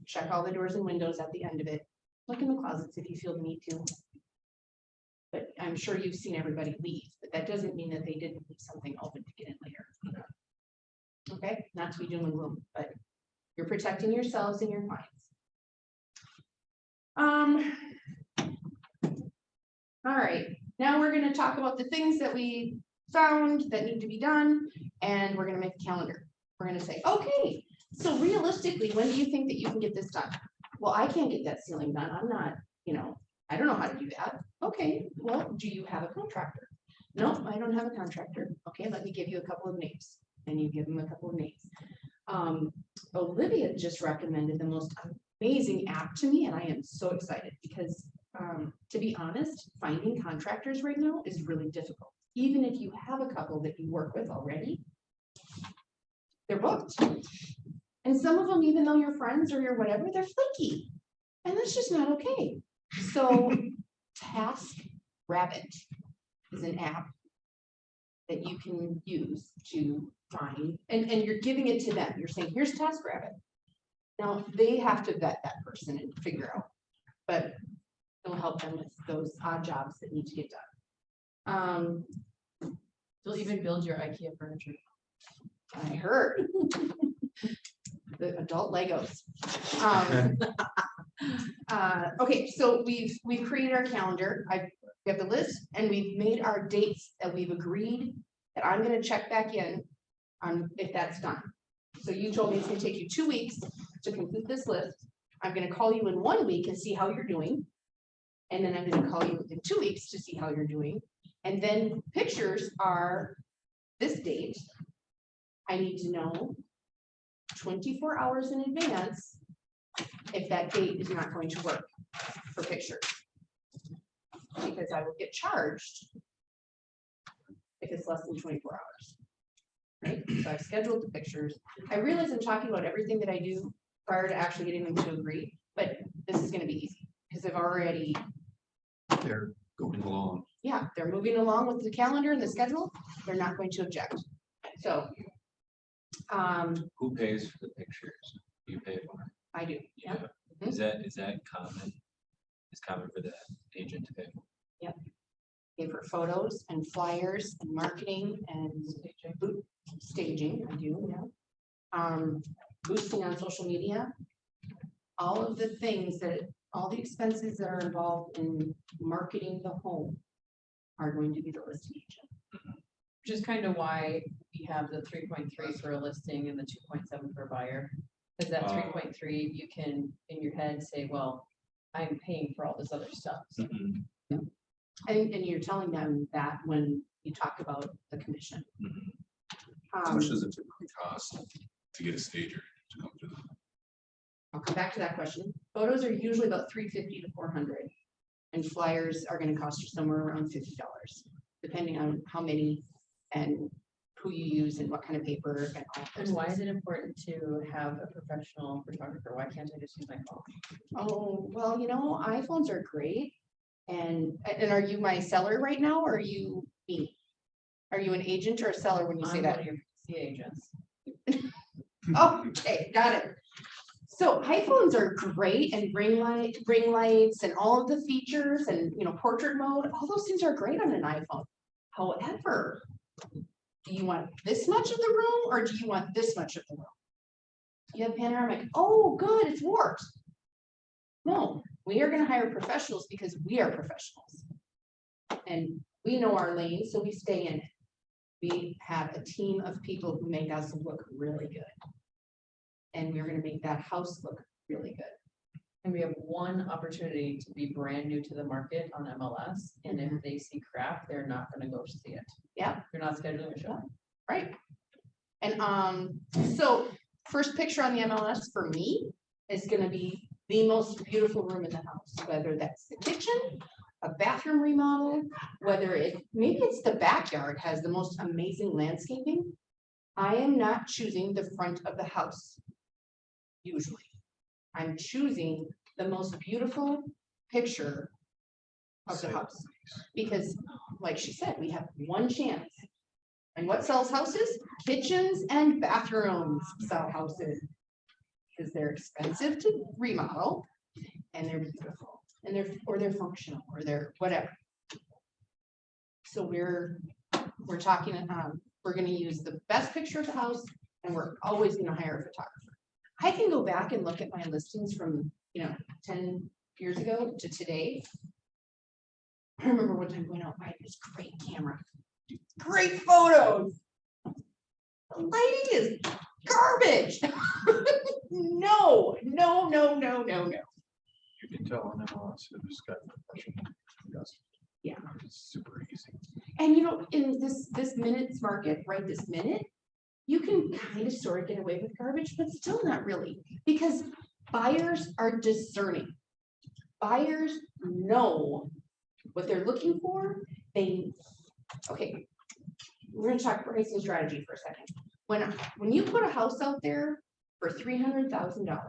Check all the doors and windows at the end of it. Look in the closets if you feel the need to. But I'm sure you've seen everybody leave, but that doesn't mean that they didn't leave something open to get in later. Okay, not to be doom and gloom, but you're protecting yourselves and your clients. All right, now we're gonna talk about the things that we found that need to be done, and we're gonna make a calendar. We're gonna say, okay, so realistically, when do you think that you can get this done? Well, I can't get that ceiling done. I'm not, I don't know how to do that. Okay, well, do you have a contractor? No, I don't have a contractor. Okay, let me give you a couple of names. And you give them a couple of names. Olivia just recommended the most amazing app to me, and I am so excited because, to be honest, finding contractors right now is really difficult. Even if you have a couple that you work with already, they're booked. And some of them, even though you're friends or you're whatever, they're flaky. And that's just not okay. So TaskRabbit is an app that you can use to find, and you're giving it to them. You're saying, here's TaskRabbit. Now they have to vet that person and figure out, but it'll help them with those odd jobs that need to get done. They'll even build your IKEA furniture. I heard. The adult Legos. Okay, so we've created our calendar. We have the list, and we've made our dates that we've agreed that I'm gonna check back in on if that's done. So you told me it's gonna take you 2 weeks to complete this list. I'm gonna call you in 1 week and see how you're doing. And then I'm gonna call you in 2 weeks to see how you're doing. And then pictures are this date. I need to know 24 hours in advance if that date is not going to work for pictures. Because I will get charged if it's less than 24 hours. Right, so I've scheduled the pictures. I realize I'm talking about everything that I do prior to actually getting them to agree, but this is gonna be easy, because I've already, They're going along. yeah, they're moving along with the calendar and the schedule. They're not going to object. So. Who pays for the pictures? You pay for it? I do, yeah. Is that common? It's common for the agent to pay for? Pay for photos and flyers and marketing and staging, I do, yeah. Boosting on social media. All of the things all the expenses that are involved in marketing the home are going to be the listing agent. Which is kind of why we have the 3.3 for a listing and the 2.7 for a buyer. Because that 3.3, you can, in your head, say, well, I'm paying for all this other stuff. So, And you're telling them that when you talk about the commission. How much does it typically cost to get a stager to come through? I'll come back to that question. Photos are usually about $350 to $400, and flyers are going to cost you somewhere around $50, depending on how many and who you use and what kind of paper and all. And why is it important to have a professional photographer? Why can't I just use my phone? Oh, well, iPhones are great. And are you my seller right now, or are you me? Are you an agent or a seller when you say I'm that? one of your PC agents. Oh, okay, got it. So iPhones are great, and ring lights and all of the features and, portrait mode, all those things are great on an iPhone. However, do you want this much of the room, or do you want this much of the room? You have panoramic. Oh, good, it's warped. No, we are going to hire professionals because we are professionals. And we know our lane, so we stay in it. We have a team of people who make us look really good. And we're going to make that house look really good. And we have one opportunity to be brand new to the market on MLS. And if they see crap, they're not going to go see it. Yeah. They're not scheduling a show. Right. And so first picture on the MLS for me is going to be the most beautiful room in the house, whether that's the kitchen, a bathroom remodel, maybe it's the backyard has the most amazing landscaping. I am not choosing the front of the house. Usually I'm choosing the most beautiful picture of the house. Because like she said, we have one chance. And what sells houses? Kitchens and bathrooms sell houses. Because they're expensive to remodel and they're beautiful and they're functional or they're whatever. So we're talking, we're gonna use the best picture of the house and we're always gonna hire a photographer. I can go back and look at my listings from, 10 years ago to today. I remember one time going out, I had this great camera, great photos. The lighting is garbage. No. You can tell on MLS, it just got. Yeah. It's super easy. And in this minute's market, right this minute, you can kind of sort of get away with garbage, but still not really, because buyers are discerning. Buyers know what they're looking for. Okay, we're gonna talk pricing strategy for a second. When you put a house out there for $300,000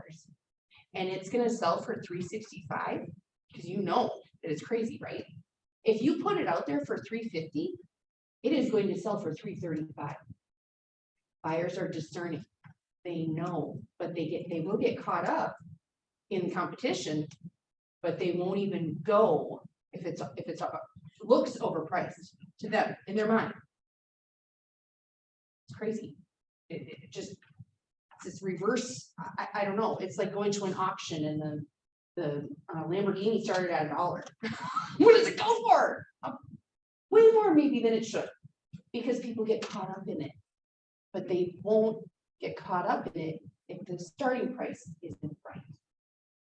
and it's gonna sell for $365, because that it's crazy, right? If you put it out there for $350, it is going to sell for $335. Buyers are discerning. They know, but they will get caught up in competition, but they won't even go if it looks overpriced to them in their mind. It's crazy. It just, it's this reverse. I don't know. It's like going to an auction and the Lamborghini started at $1. What does it go for? Way more maybe than it should, because people get caught up in it, but they won't get caught up in it if the starting price isn't right.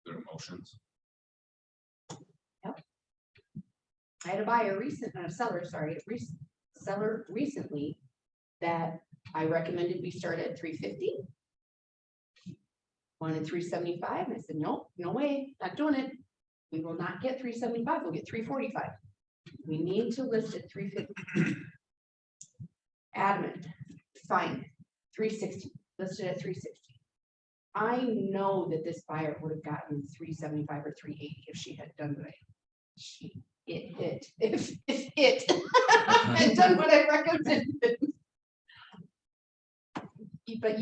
Their emotions. I had a seller recently that I recommended we start at $350. Wanted $375, and I said, no way, not doing it. We will not get $375, we'll get $345. We need to list at $350. Adamant, fine, $360, listed at $360. I know that this buyer would have gotten $375 or $380 if she had done what it had done what I recommended. But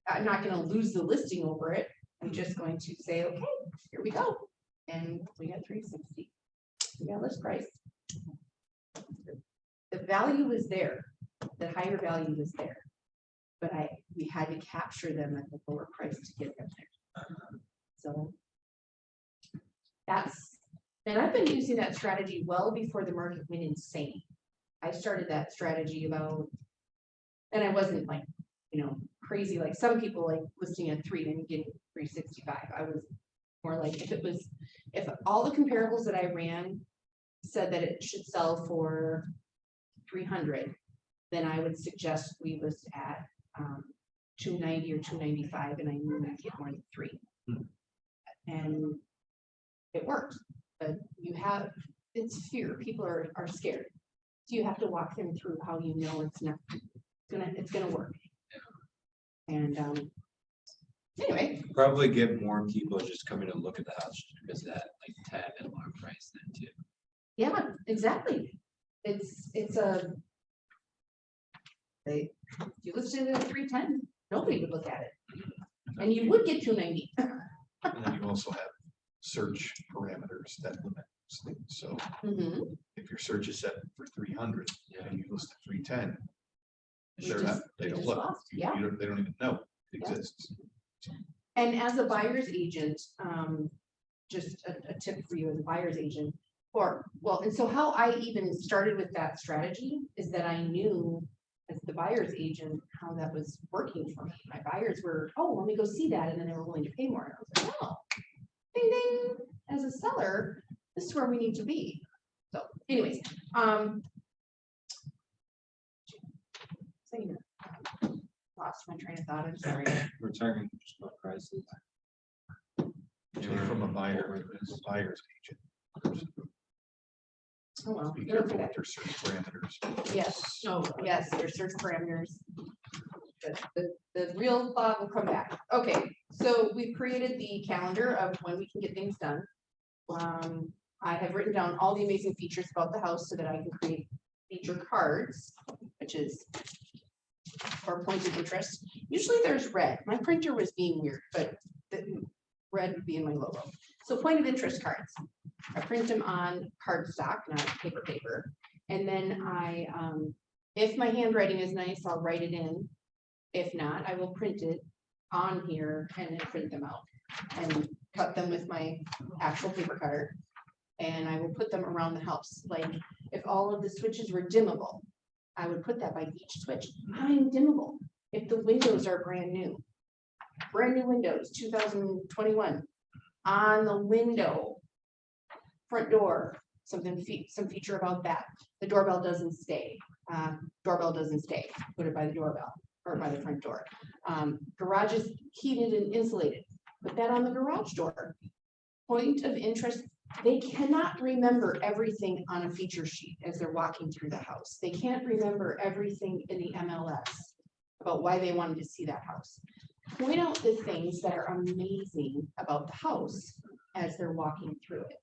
I'm not going to lose the listing over it. I'm just going to say, okay, here we go. And we got $360. We got list price. The value was there. The higher value was there. But we had to capture them at the lower price to get them there. So and I've been using that strategy well before the market went insane. I started that strategy and I wasn't like, crazy like some people, like listing at 3 and getting 365. I was more like, if all the comparables that I ran said that it should sell for 300, then I would suggest we list at 290 or 295, and I knew I'd get more than 3. And it worked. But it's fear. People are scared. So you have to walk them through how it's gonna work. And anyway, Probably get more people just coming to look at the house because of that tad at a lower price then too. yeah, exactly. You listed it at 310, nobody would look at it, and you would get 290. And then you also have search parameters that limit things. So if your search is set for 300 and you list at 310, they don't look. Yeah. They don't even know it exists. And as a buyer's agent, just a tip for you as a buyer's agent, and so how I even started with that strategy is that I knew as the buyer's agent how that was working for me. My buyers were, let me go see that, and then they were willing to pay more. And I was like, ding ding. As a seller, this is where we need to be. So, anyways, lost my train of thought. I'm sorry. We're talking just about prices. From a buyer's agent. Oh, well. Be careful with your search parameters. Yes. Yes, your search parameters. The real thought will come back. Okay, so we've created the calendar of when we can get things done. I have written down all the amazing features about the house so that I can create feature cards, which is or points of interest. Usually there's red. My printer was being weird, but the red would be in my logo. So point of interest cards. I print them on cardstock, not paper. And then I, if my handwriting is nice, I'll write it in. If not, I will print it on here and then print them out and cut them with my actual paper cutter. And I will put them around the house. Like if all of the switches were dimmable, I would put that by each switch. I'm dimmable. If the windows are brand new windows, 2021, on the window, front door, some feature about that. The doorbell doesn't stay. Put it by the doorbell or by the front door. Garage is heated and insulated. Put that on the garage door. Point of interest. They cannot remember everything on a feature sheet as they're walking through the house. They can't remember everything in the MLS about why they wanted to see that house. Point out the things that are amazing about the house as they're walking through it.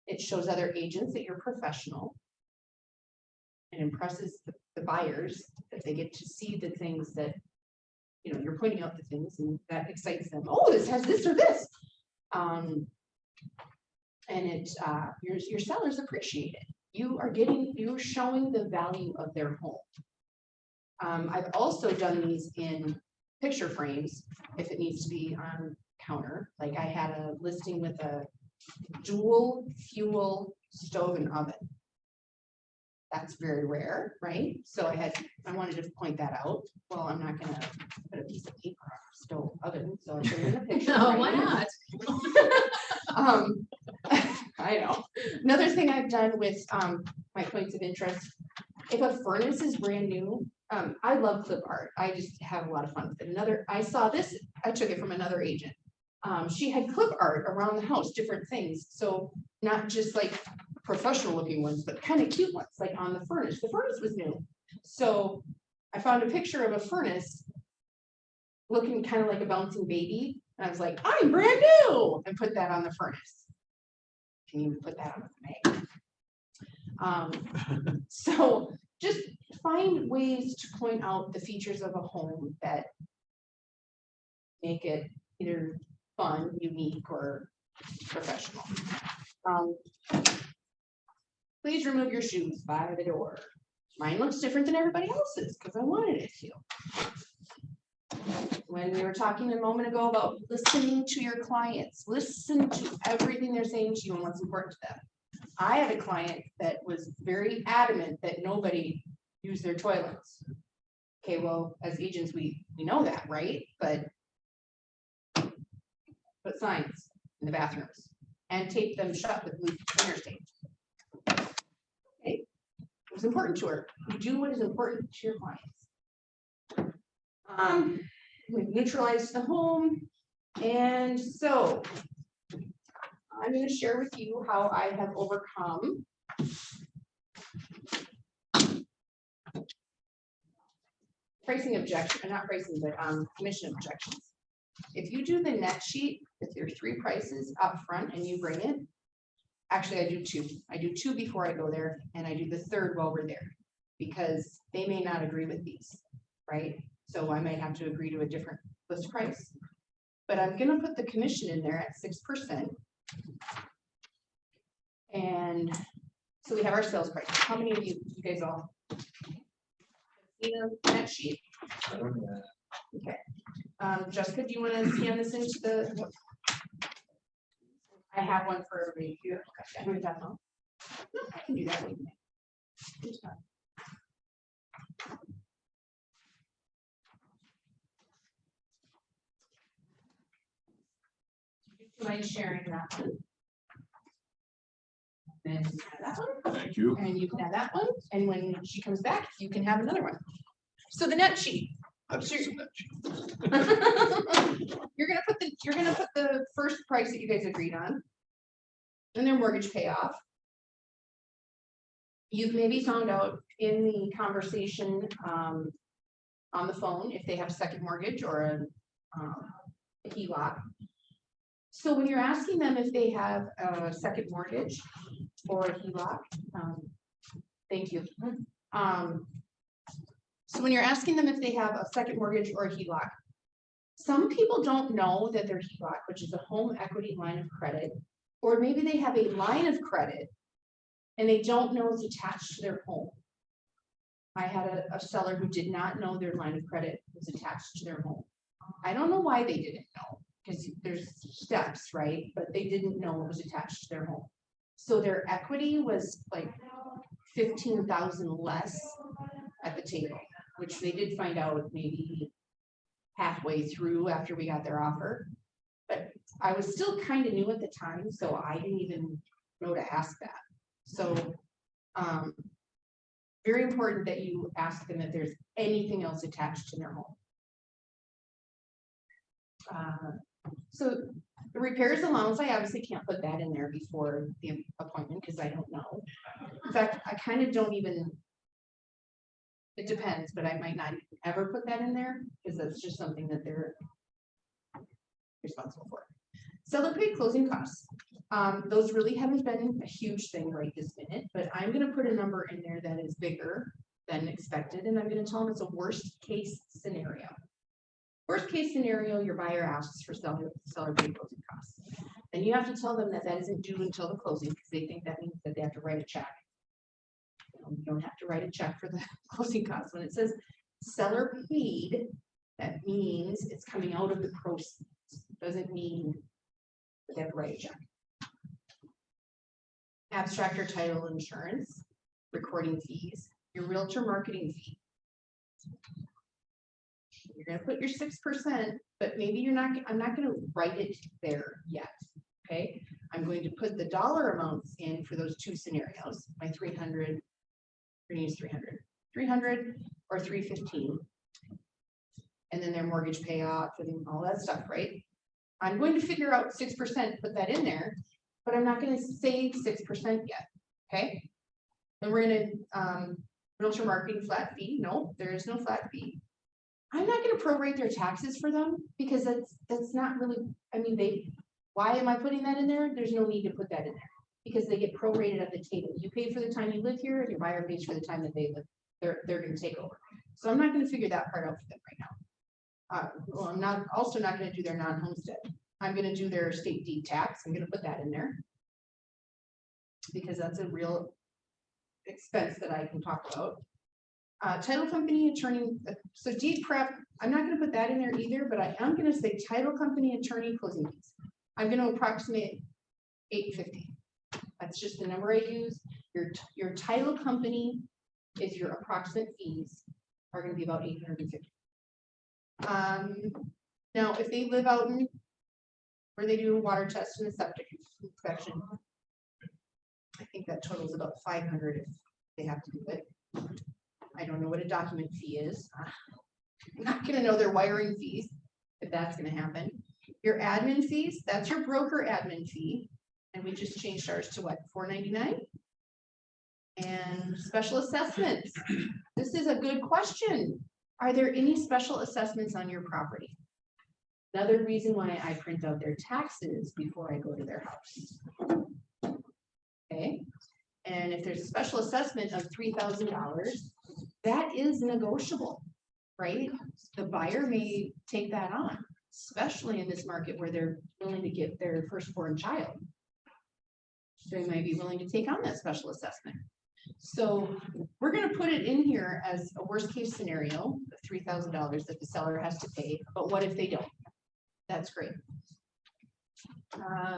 It shows other agents that you're professional. It impresses the buyers that they get to see the things that, you know, you're pointing out the things and that excites them. Oh, this has this or this. And it your sellers appreciate it. You're showing the value of their home. I've also done these in picture frames if it needs to be on counter. Like I had a listing with a dual fuel stove and oven. That's very rare, right? So I wanted to point that out. Well, I'm not gonna put a piece of paper on a stove oven, so I put it in a picture. No, why not? I know. Another thing I've done with my points of interest, if a furnace is brand new, I love clip art. I just have a lot of fun with it. I saw this, I took it from another agent. She had clip art around the house, different things. So not just like professional looking ones, but kind of cute ones, like on the furnace. The furnace was new. So I found a picture of a furnace looking kind of like a bouncing baby. And I was like, I'm brand new, and put that on the furnace. Can you put that on the mag? So just find ways to point out the features of a home that make it either fun, unique, or professional. Please remove your shoes by the door. Mine looks different than everybody else's because I wanted it to. When we were talking a moment ago about listening to your clients, listen to everything they're saying to you and what's important to them. I had a client that was very adamant that nobody use their toilets. Okay, well, as agents, we know that, right? But put signs in the bathrooms and tape them shut with blue cleaner tape. Okay, it was important to her. You do what is important to your clients. We've neutralized the home, and so I'm going to share with you how I have overcome pricing objection, not pricing, but commission objections. If you do the net sheet with your 3 prices up front and you bring it, actually I do 2. I do 2 before I go there, and I do the 3rd while we're there, because they may not agree with these, right? So I might have to agree to a different list price, but I'm going to put the commission in there at 6%. And so we have our sales price. How many of you guys all see the net sheet? Okay. Jessica, do you want to scan this into the? I have one for everybody here. Okay, I that one. I can do that. Mind sharing that one? And you can have that one. Thank you. And you can have that one. And when she comes back, you can have another one. So the net sheet. Sure. You're gonna put the first price that you guys agreed on, and their mortgage payoff. You've maybe found out in the conversation on the phone if they have a second mortgage or a HELOC. So when you're asking them if they have a second mortgage or a HELOC, thank you. So when you're asking them if they have a second mortgage or a HELOC, some people don't know that their HELOC, which is a home equity line of credit, or maybe they have a line of credit and they don't know it's attached to their home. I had a seller who did not know their line of credit was attached to their home. I don't know why they didn't know, because there's steps, right? But they didn't know it was attached to their home. So their equity was like 15,000 less at the table, which they did find out maybe halfway through after we got their offer. But I was still kind of new at the time, so I didn't even know to ask that. So very important that you ask them if there's anything else attached to their home. So the repairs allowance, I obviously can't put that in there before the appointment because I don't know. In fact, I kind of don't even, it depends, but I might not ever put that in there because that's just something that they're responsible for. Seller paid closing costs. Those really haven't been a huge thing right this minute, but I'm going to put a number in there that is bigger than expected, and I'm going to tell them it's a worst case scenario. Worst case scenario, your buyer asks for seller paid closing costs. Then you have to tell them that that isn't due until the closing because they think that means that they have to write a check. You don't have to write a check for the closing costs. When it says seller paid, that means it's coming out of the proceeds. Doesn't mean that they have to write a check. Abstract or title insurance, recording fees, your realtor marketing fee. You're going to put your 6%, but maybe you're not, I'm not going to write it there yet. Okay. I'm going to put the dollar amounts in for those two scenarios. My 300, we're going to use 300 or 315. And then their mortgage payoff and all that stuff, right? I'm going to figure out 6%, put that in there, but I'm not going to say 6% yet. Okay. And we're going to, realtor marketing flat fee. No, there is no flat fee. I'm not going to prorate their taxes for them because that's not really, I mean, why am I putting that in there? There's no need to put that in there because they get prorated at the table. You pay for the time you live here, and your buyer pays for the time that they live, they're going to take over. So I'm not going to figure that part out for them right now. Well, I'm also not going to do their non-homestead. I'm going to do their state deed tax. I'm going to put that in there because that's a real expense that I can talk about. Title company attorney, so deed prep, I'm not going to put that in there either, but I am going to say title company attorney closing fees. I'm going to approximate $850. That's just the number I use. Your title company is your approximate fees are going to be about $850. Now, if they live out in where they do a water test and a septic inspection, I think that totals about $500 if they have to do it. I don't know what a document fee is. I'm not going to know their wiring fees if that's going to happen. Your admin fees, that's your broker admin fee. And we just changed ours to what, $4.99? And special assessments. This is a good question. Are there any special assessments on your property? Another reason why I print out their taxes before I go to their house. Okay. And if there's a special assessment of $3,000, that is negotiable, right? The buyer may take that on, especially in this market where they're willing to get their firstborn child. They might be willing to take on that special assessment. So we're going to put it in here as a worst case scenario of $3,000 that the seller has to pay. But what if they don't? That's great.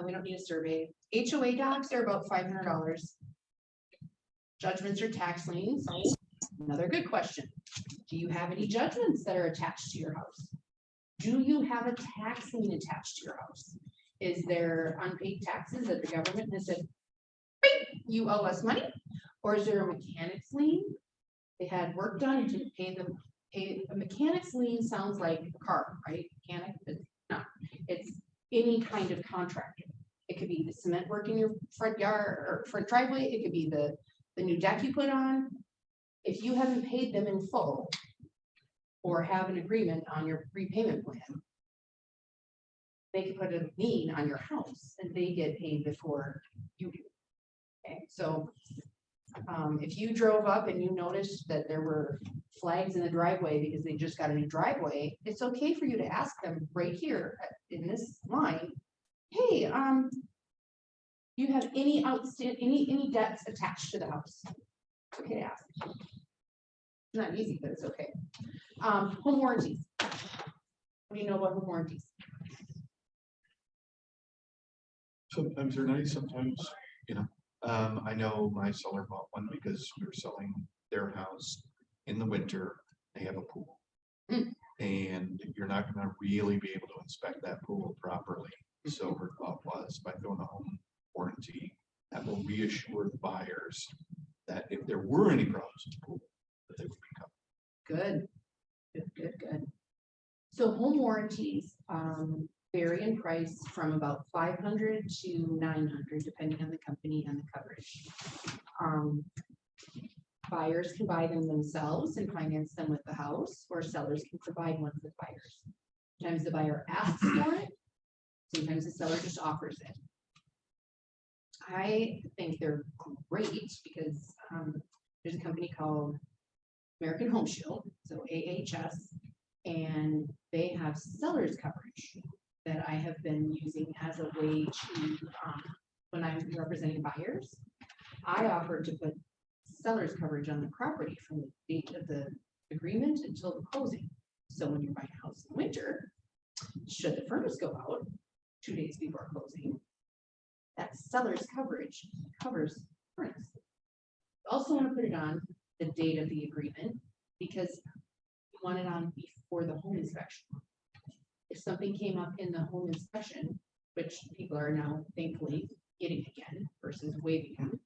We don't need a survey. HOA docs are about $500. Judgments or tax liens. Another good question. Do you have any judgments that are attached to your house? Do you have a tax lien attached to your house? Is there unpaid taxes that the government has said, you owe us money? Or is there a mechanics lien? They had work done and didn't pay them. A mechanics lien sounds like a car, right? Mechanic, but no, it's any kind of contractor. It could be the cement work in your front yard or front driveway. It could be the new deck you put on. If you haven't paid them in full or have an agreement on your repayment plan, they can put a lien on your house and they get paid before you do. Okay, so if you drove up and you noticed that there were flags in the driveway because they just got a new driveway, it's okay for you to ask them right here in this line, hey, you have any outstanding, any debts attached to the house? It's okay to ask. It's not easy, but it's okay. Home warranties. What do you know about home warranties? Sometimes they're nice, sometimes, I know my seller bought one because we were selling their house in the winter. They have a pool. Mm. And you're not gonna really be able to inspect that pool properly. So her thought was by throwing a home warranty, that will reassure the buyers that if there were any problems with the pool, that they would be covered. Good. Good, good, good. So home warranties vary in price from about 500 to 900, depending on the company and the coverage. Buyers can buy them themselves and finance them with the house, or sellers can provide one for buyers. Sometimes the buyer asks for it. Sometimes the seller just offers it. I think they're great because there's a company called American Home Shield, so AHS, and they have seller's coverage that I have been using as a way to, when I'm representing buyers, I offer to put seller's coverage on the property from the date of the agreement until the closing. So when you're buying a house in winter, should the furnace go out 2 days before closing, that seller's coverage covers furnace. Also want to put it on the date of the agreement because you want it on before the home inspection. If something came up in the home inspection, which people are now thankfully getting again versus waiving them.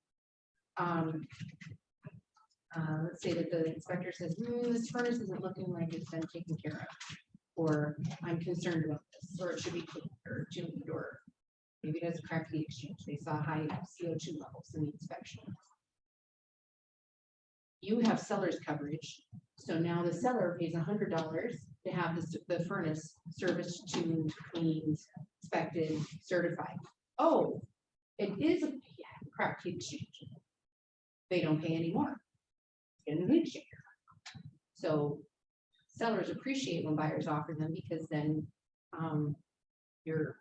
Let's say that the inspector says, this furnace isn't looking like it's been taken care of, or I'm concerned about this, or it should be cleaned or tuned, or maybe it has a cracked heat exchange. They saw high CO2 levels in the inspection. You have seller's coverage, so now the seller pays $100 to have the furnace serviced, tuned, cleaned, inspected, certified. Oh, it is a cracked heat exchange. They don't pay any more. In the heat exchanger. So sellers appreciate when buyers offer them because then they're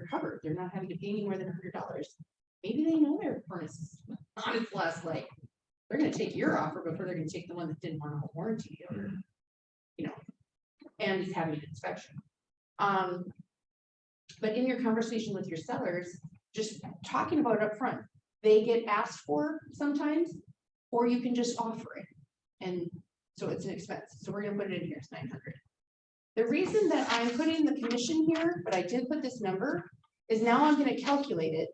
covered. They're not having to pay any more than $100. Maybe they know their furnace is on its last leg. They're going to take your offer before they're going to take the one that didn't want a home warranty, or and is having an inspection. But in your conversation with your sellers, just talking about it up front, they get asked for sometimes, or you can just offer it. And so it's an expense. So we're going to put it in here, it's 900. The reason that I'm putting the commission here, but I did put this number, is now I'm going to calculate it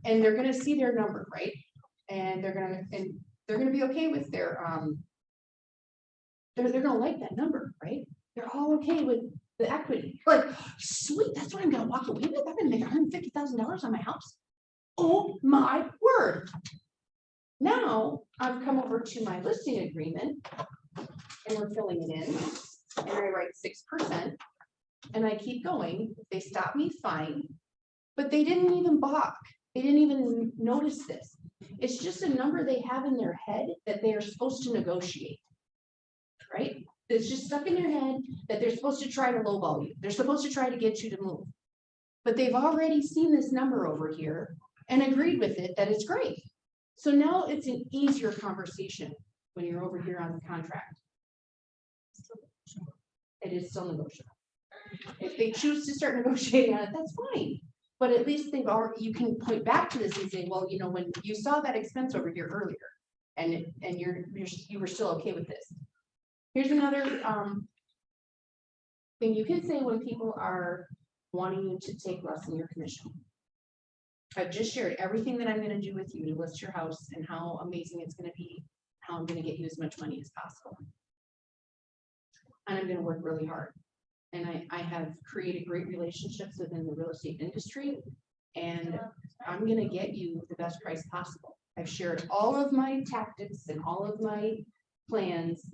and they're going to see their number, right? And they're going to be okay with their, they're going to like that number, right? They're all okay with the equity. Like, sweet, that's what I'm going to walk away with. I'm going to make $150,000 on my house. Oh my word. Now I've come over to my listing agreement and we're filling it in and I write 6% and I keep going. If they stop me, fine. But they didn't even balk. They didn't even notice this. It's just a number they have in their head that they are supposed to negotiate, right? It's just stuck in their head that they're supposed to try to lowball you. They're supposed to try to get you to move. But they've already seen this number over here and agreed with it that it's great. So now it's an easier conversation when you're over here on the contract. It is still negotiable. If they choose to start negotiating on it, that's fine. But at least they've already, you can point back to this and say, well, when you saw that expense over here earlier, and you were still okay with this. Here's another thing you can say when people are wanting you to take less than your commission. I've just shared everything that I'm going to do with you to list your house and how amazing it's going to be, how I'm going to get you as much money as possible. And I'm going to work really hard. And I have created great relationships within the real estate industry, and I'm going to get you the best price possible. I've shared all of my tactics and all of my plans.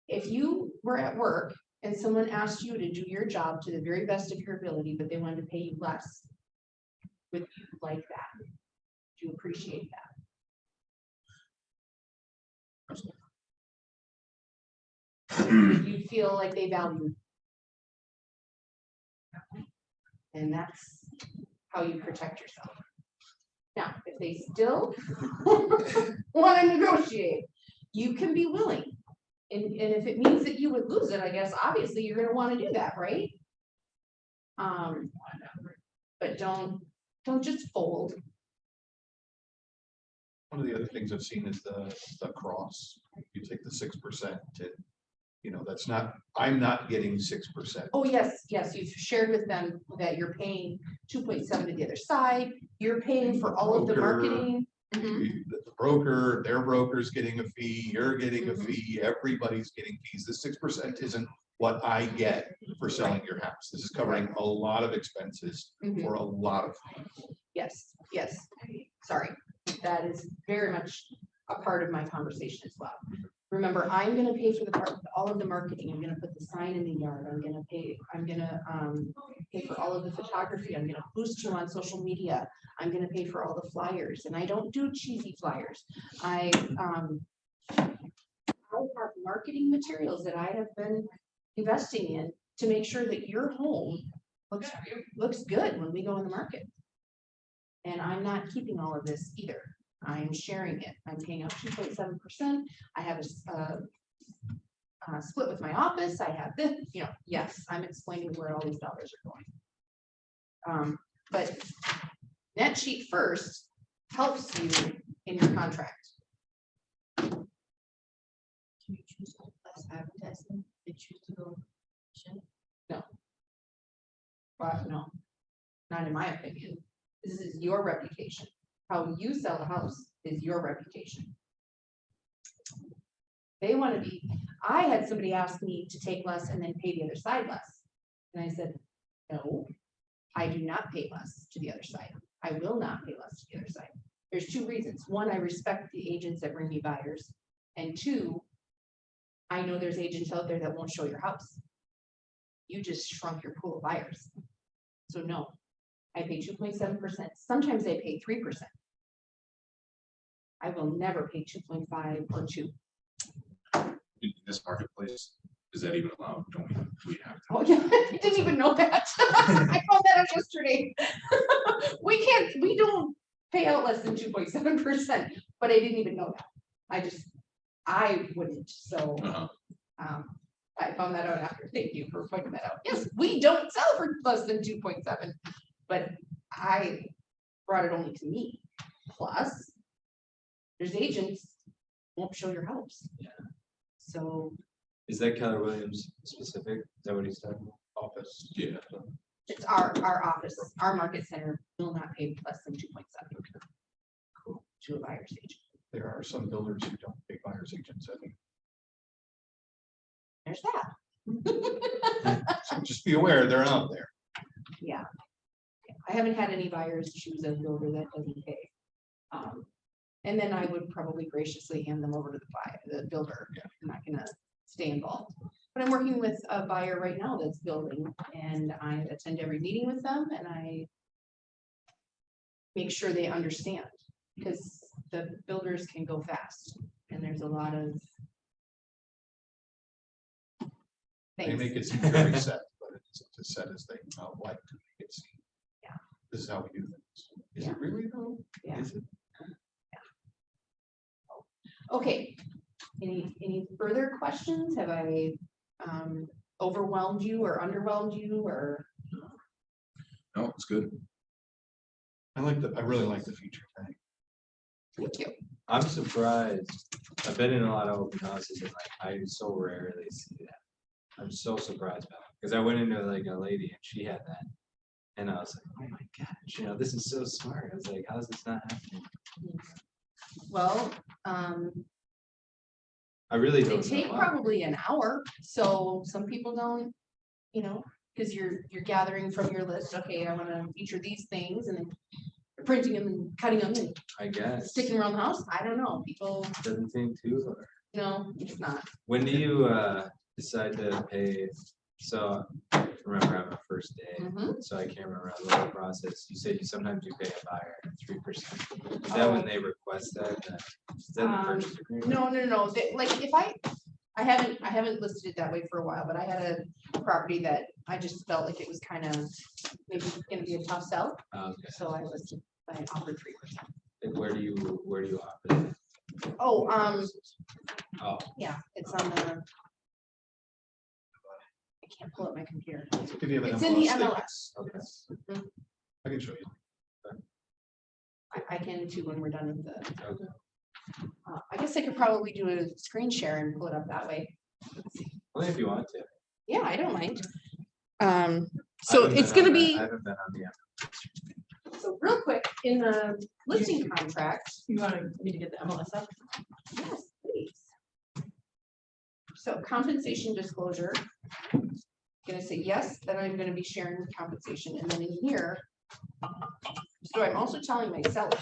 If you were at work and someone asked you to do your job to the very best of your ability, but they wanted to pay you less, would you like that? Do you appreciate that? Do you feel like they value you? And that's how you protect yourself. Now, if they still want to negotiate, you can be willing. And if it means that you would lose it, I guess, obviously, you're gonna want to do that, right? But don't just fold. One of the other things I've seen is the cross. You take the 6% to, that's not, I'm not getting 6%. Oh, yes, you've shared with them that you're paying 2.7 to the other side, you're paying for all of the Broker. marketing. Mhm. The broker, their broker's getting a fee, you're getting a Mhm. fee, everybody's getting fees. The 6% isn't what I get for selling your house. This is covering a lot of expenses Mhm. for a lot of things. Yes, sorry, that is very much a part of my conversation as well. Remember, I'm gonna pay for all of the marketing, I'm gonna put the sign in the yard, I'm gonna pay for all of the photography, I'm gonna boost you on social media, I'm gonna pay for all the flyers, and I don't do cheesy flyers. I have marketing materials that I have been investing in to make sure that your home looks good when we go in the market. And I'm not keeping all of this either. I'm sharing it. I'm paying out 2.7%. I have a split with my office. I have this, yes, I'm explaining where all these dollars are going. But net sheet first helps you in your contract. Can you choose less advertising? They choose to go. But no, not in my opinion. This is your reputation. How you sell a house is your reputation. They want to be, I had somebody ask me to take less and then pay the other side less. And I said, no, I do not pay less to the other side. I will not pay less to the other side. There's two reasons. One, I respect the agents that bring me buyers. And two, I know there's agents out there that won't show your house. You just shrunk your pool of buyers. So no, I pay 2.7%. Sometimes I pay 3%. I will never pay 2.5 or 2. In this marketplace, is that even allowed? Don't we have? to? Oh yeah, I didn't even know that. I found that out yesterday. We don't pay out less than 2.7%, but I didn't even know that. I wouldn't, so. I found that out after. Thank you for pointing that out. Yes, we don't sell for less than 2.7, but I brought it only to me. Plus, there's agents won't show your house. Yeah. So Is that Keller Williams specific? Is that what he's talking about? Office. Yeah. it's our office, our market center will not pay less than 2.7 to a buyer's agent. There are some builders who don't pay buyer's agents. I think. There's that. So just be aware they're out there. Yeah. I haven't had any buyers choose a builder that doesn't pay. And then I would probably graciously hand them over to the builder. I'm not gonna stay involved. But I'm working with a buyer right now that's building, and I attend every meeting with them, and I make sure they understand, because the builders can go fast, and there's a lot of They things. make it seem very set, but it's as set as they like to make it seem. Yeah. This is how we do things. Is Yeah. it really though? Yeah. Is it? Okay, any further questions? Have I overwhelmed you or underwhelmed you or? No, it's good. I really like the feature thing. Thank you. I'm surprised. I've been in a lot of open houses and I so rarely see that. I'm so surprised about it because I went into like a lady and she had that. And I was like, oh my gosh, this is so smart. I was like, how is this not happening? Well, I really they don't take know. probably an hour, so some people don't, because you're gathering from your list, okay, I want to feature these things, and then you're printing them and cutting them and I guess. sticking around the house. I don't know, people, Doesn't seem too hard. no, it's not. When do you, decide to pay, so remember I'm a first day, Mhm. so I can't remember the whole process. You said sometimes you pay a buyer 3%. Is that when they request that? Is that in the purchase agreement? No, like if I haven't listed it that way for a while, but I had a property that I just felt like it was kind of maybe gonna be a tough sell, Okay. so I offered 3%. And where do you offer it? Oh, Oh, yeah, it's on the. I can't pull up my computer. If you have an It's in the MLS MLS. statement, I can show you. I can too when we're done with the, okay. I guess I could probably do a screen share and pull it up that way. Only if you want to. Yeah, I don't mind. I So haven't it's been gonna on be, I haven't been on the. so real quick, in the listing contract. You want me to get the MLS up? Yes, please. So compensation disclosure. Gonna say yes, that I'm gonna be sharing compensation, and then in here. So I'm also telling my seller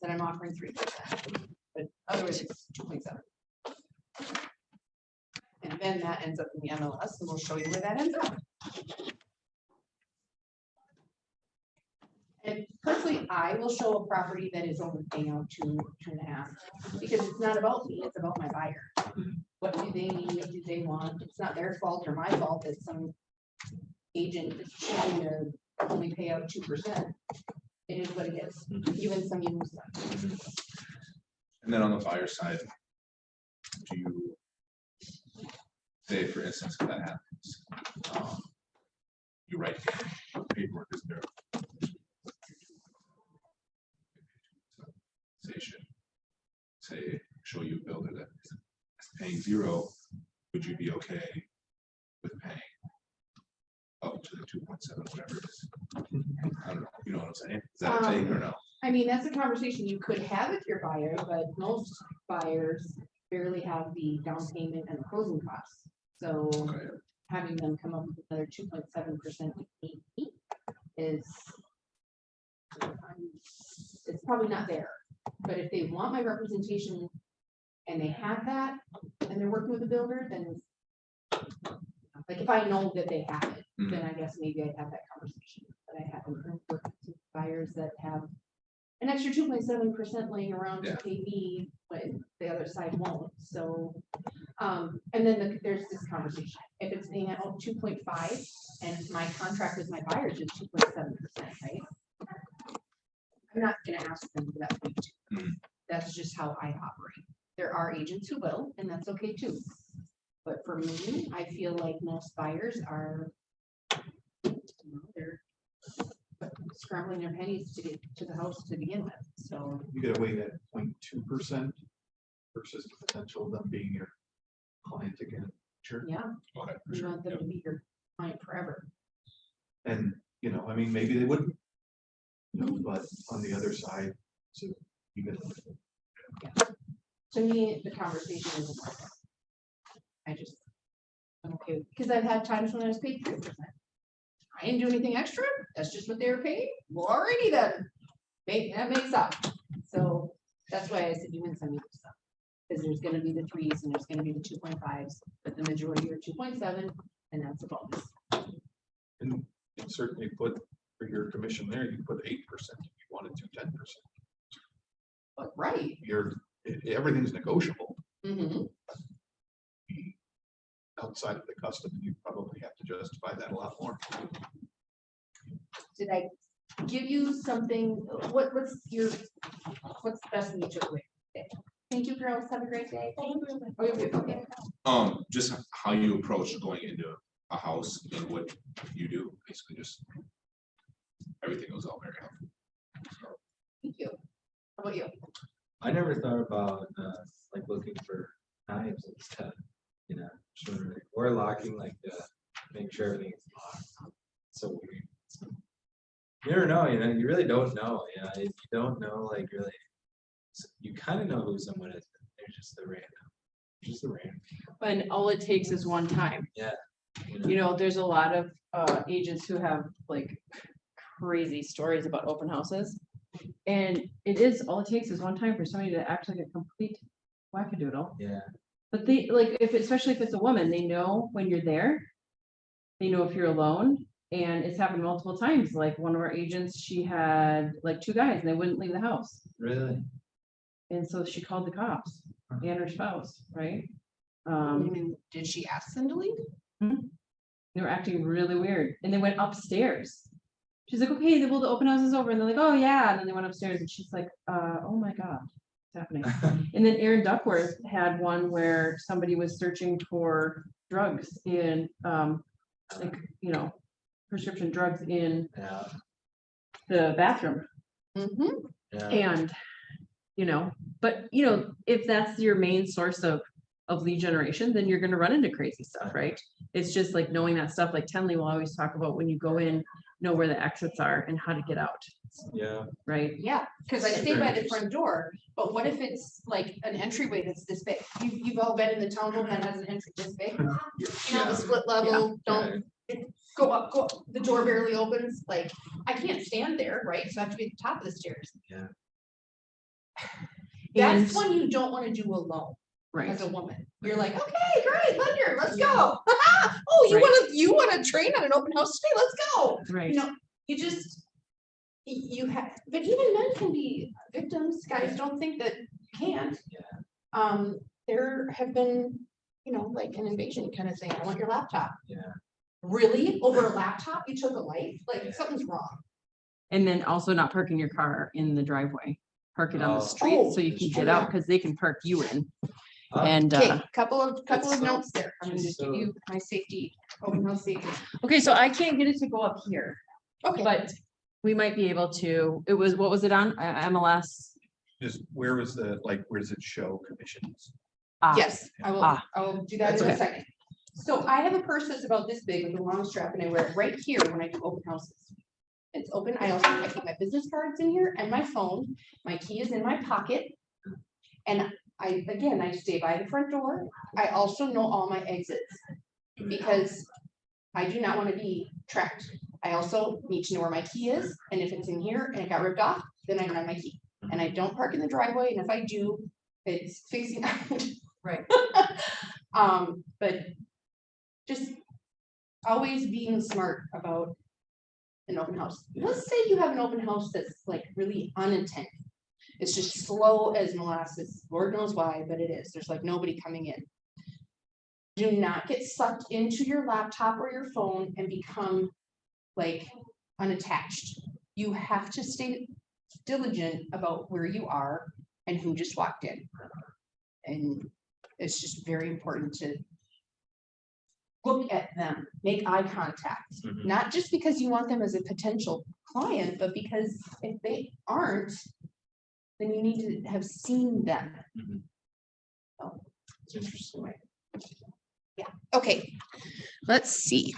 that I'm offering 3%, but otherwise it's 2.7. And then that ends up in the MLS, and we'll show you where that ends up. And personally, I will show a property that is only paying out 2.5, because it's not about me, it's about my buyer. What do they need? What do they want? It's not their fault or my fault that some agent is choosing to only pay out 2%. It is what it is, even some use. And then on the buyer side, do you say, for instance, if that happens, you write paperwork, is there? Say, show you a builder that is paying 0, would you be okay with paying up to the 2.7, whatever it is? I don't know, you know what I'm saying? Is that a thing or no? I mean, that's a conversation you could have with your buyer, but most buyers barely have the down payment and the closing costs. So Okay. having them come up with another 2.7% is, it's probably not there. But if they want my representation and they have that, and they're working with a builder, then like if I know that they have it, then I guess maybe I'd have that conversation. But I haven't worked with buyers that have an extra 2.7% laying around to Yeah. pay me, but the other side won't. So, and then there's this conversation. If it's paying out 2.5 and my contract with my buyers is 2.7%, right? I'm not gonna ask them for that 0.2. That's just how I operate. There are agents who will, and that's okay too. But for me, I feel like most buyers are, they're scrambling their pennies to get to the house to begin with, so. You gotta weigh that 0.2% versus the potential of them being your client again. Sure. Yeah, Okay, for you sure. want them Yep. to be your client forever. And, you know, I mean, maybe they wouldn't. You know, but on the other side, so even. To me, the conversation isn't like that. I just, I'm okay, because I've had times when I was paid 3%. I didn't do anything extra, that's just what they were paying, well, already then, that makes up. So that's why I said you wouldn't send me this stuff. Because there's gonna be the 3s and there's gonna be the 2.5s, but the majority are 2.7, and that's a bonus. And you certainly put for your commission there, you put 8% if you wanted to 10%. But right. Everything's negotiable. Mhm. Outside of the custom, you probably have to justify that a lot more. Did I give you something, what's the best thing you took away? today? Thank you, girls, have a great day. Okay. Just how you approach going into a house and what you do, basically just everything was all very helpful. Thank you. How about you? I never thought about like looking for knives and stuff, you know, just wondering, or locking, like make sure everything is locked. So weird. You never know, you know, you really don't know, you know, you don't know, like really, you kind of know who someone is, but they're just the random. And all it takes is one time. You know, there's a lot of agents who have like crazy stories about open houses. And it is, all it takes is one time for somebody to act like a complete wackadoodle. Yeah, But they, like, especially if it's a woman, they know when you're there. They know if you're alone, and it's happened multiple times. Like one of our agents, she had like 2 guys and they wouldn't leave the house. Really? And so she called the cops and her spouse, right? Did she ask them to leave? They were acting really weird and they went upstairs. She's like, okay, the open house is over. And they're like, oh yeah. And then they went upstairs and she's like, oh my God, what's happening? And then Aaron Duckworth had one where somebody was searching for drugs in, like, you know, prescription drugs in Yeah, the bathroom. yeah. And, you know, but you know, if that's your main source of lead generation, then you're gonna run into crazy stuff, right? It's just like knowing that stuff, like Tenley will always talk about when you go in, know where the exits are and how to get out, Yeah. right? Yeah, because I stay by the front door, but what if it's like an entryway that's this big? You've all been in the townhome that has an entry this big? You know, the split level, don't go up, the door barely opens, like, I can't stand there, right? So I have to be at the top of the stairs. Yeah. That's And- one you don't want to do alone Right. as a woman. You're like, okay, great, Ledyard, let's go. Oh, you wanna train on an open house today? Let's go. Right. You know, you just, you have, but even men can be victims, guys, don't think that you can't. Yeah. There have been, you know, like an invasion kind of thing, I want your laptop. Yeah. Really? Over a laptop, you took a life? Like, Yeah. something's wrong. And then also not parking your car in the driveway, park it on the Oh. street so you that's can true. get out, because they can park you in. Huh? And, Okay, couple of That's so- notes there, I'm gonna just give so- you my safety, open house safety. okay, so I can't get it to go up here, Okay, but we might be able to, it was, what was it on? MLS? Is, where was the, like, where does it show commissions? Ah, yes, I will do that in a okay. second. So I have a purse that's about this big with a long strap and I wear it right here when I do open houses. It's open, I keep my business cards in here and my phone, my key is in my pocket. And I stay by the front door. I also know all my exits. Because I do not want to be tracked. I also need to know where my key is, and if it's in here and it got ripped off, then I don't have my key. And I don't park in the driveway, and if I do, it's facing out. Right. But just always being smart about an open house. Let's say you have an open house that's like really unattended. It's just slow as molasses, Lord knows why, but it is. There's like nobody coming in. Do not get sucked into your laptop or your phone and become like unattached. You have to stay diligent about where you are and who just walked in. And it's just very important to look at them, make eye contact, Mhm. not just because you want them as a potential client, but because if they aren't, then you need to have seen them. Mhm. So, it's interesting. Yeah, okay, let's see.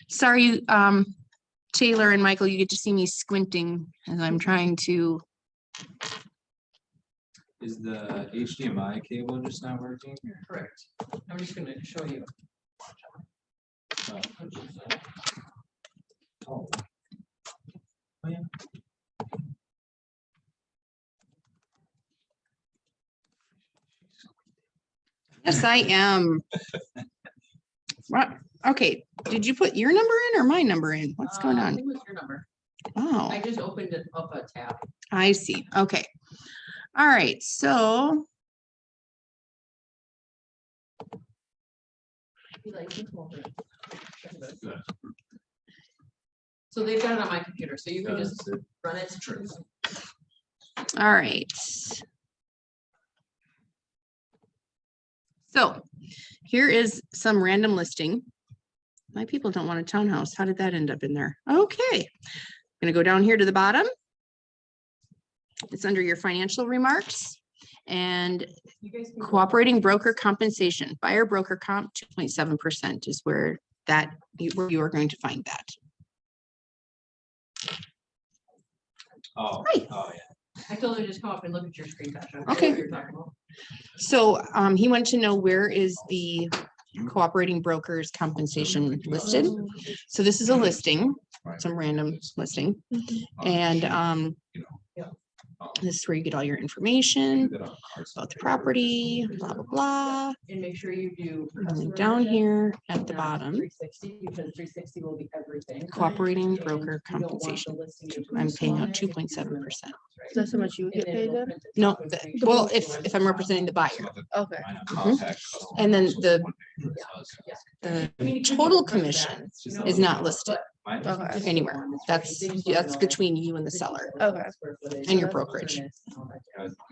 Sorry, Taylor and Michael, you get to see me squinting as I'm trying to. Is the HDMI cable just not working? or- Correct. I'm just gonna show you. Oh. Oh. Oh, yeah. Yes, I am. What? Okay, did you put your number in or my number in? What's going I on? think it was your number. Oh, I just opened it up a tab. I see. Okay. All right, so So they've got it on my computer, so you can Yeah, just run it. all right. So here is some random listing. My people don't want a townhouse. How did that end up in there? Okay. I'm gonna go down here to the bottom. It's under your financial remarks and You guys can go- cooperating broker compensation, buyer broker comp 2.7% is where where you are going to find that. Oh, Right. oh, yeah. I told her to just come up and look at your screen, Tasha. Okay. What you're talking about. So he wanted to know where is the cooperating brokers compensation listed. So this is a listing, some random listing. And This is where you get all your information that on cars. about the property, blah, blah, blah. And make sure you do. And then down here at the bottom, 360, because 360 will be everything. cooperating And broker you don't want the compensation. listing to I'm paying out on it, 2.7%. That's how much you get paid then? No, well, if I'm representing the buyer. Okay. And then the total commission is not listed Okay. anywhere. That's between you and the seller Okay. and your brokerage.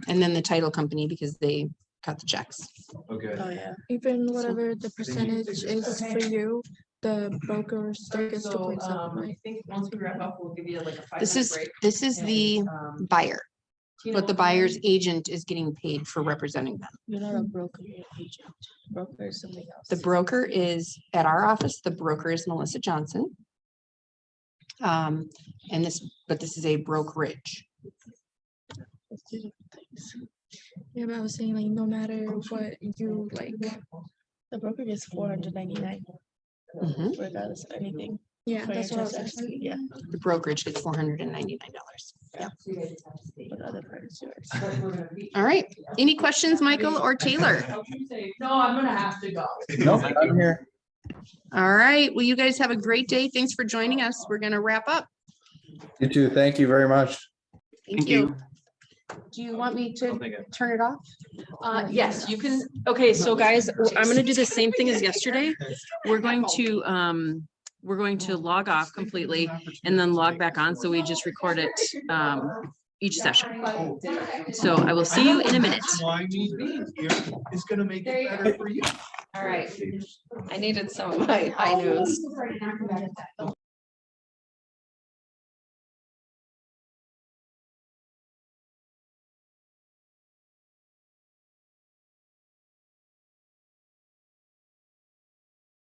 And then the title company, because they cut the checks. Okay. Oh, yeah. Even whatever the percentage is for you, the broker still gets So, 2.7, I right? think once we wrap up, we'll give you like a 5 This minute is, break. this is the And, buyer, you but know, the buyer's agent is getting paid for representing them. You're not a broker, you're an agent. Broker is something else. The broker is at our office, the broker is Melissa Johnson. And but this is a brokerage. It's two different things. Yeah, but I was saying like, no matter what you like, the broker gets 499 Mhm. regardless of anything. Yeah, For that's your what I was asking, yeah, The brokerage gets $499. Yeah. but the other part is yours. All right. Any questions, Michael or Taylor? No, I'm gonna have to go. Nope, I'm here. All right. Well, you guys have a great day. Thanks for joining us. We're going to wrap up. You too. Thank you very much. Thank you. Do you want me to turn it off? Yes, you can. Okay, so guys, I'm gonna do the same thing as yesterday. We're going to log off completely and then log back on. So we just record it each session. So I will see you in a minute. Why me being here is gonna make it better for you. All right. I needed some of my high news.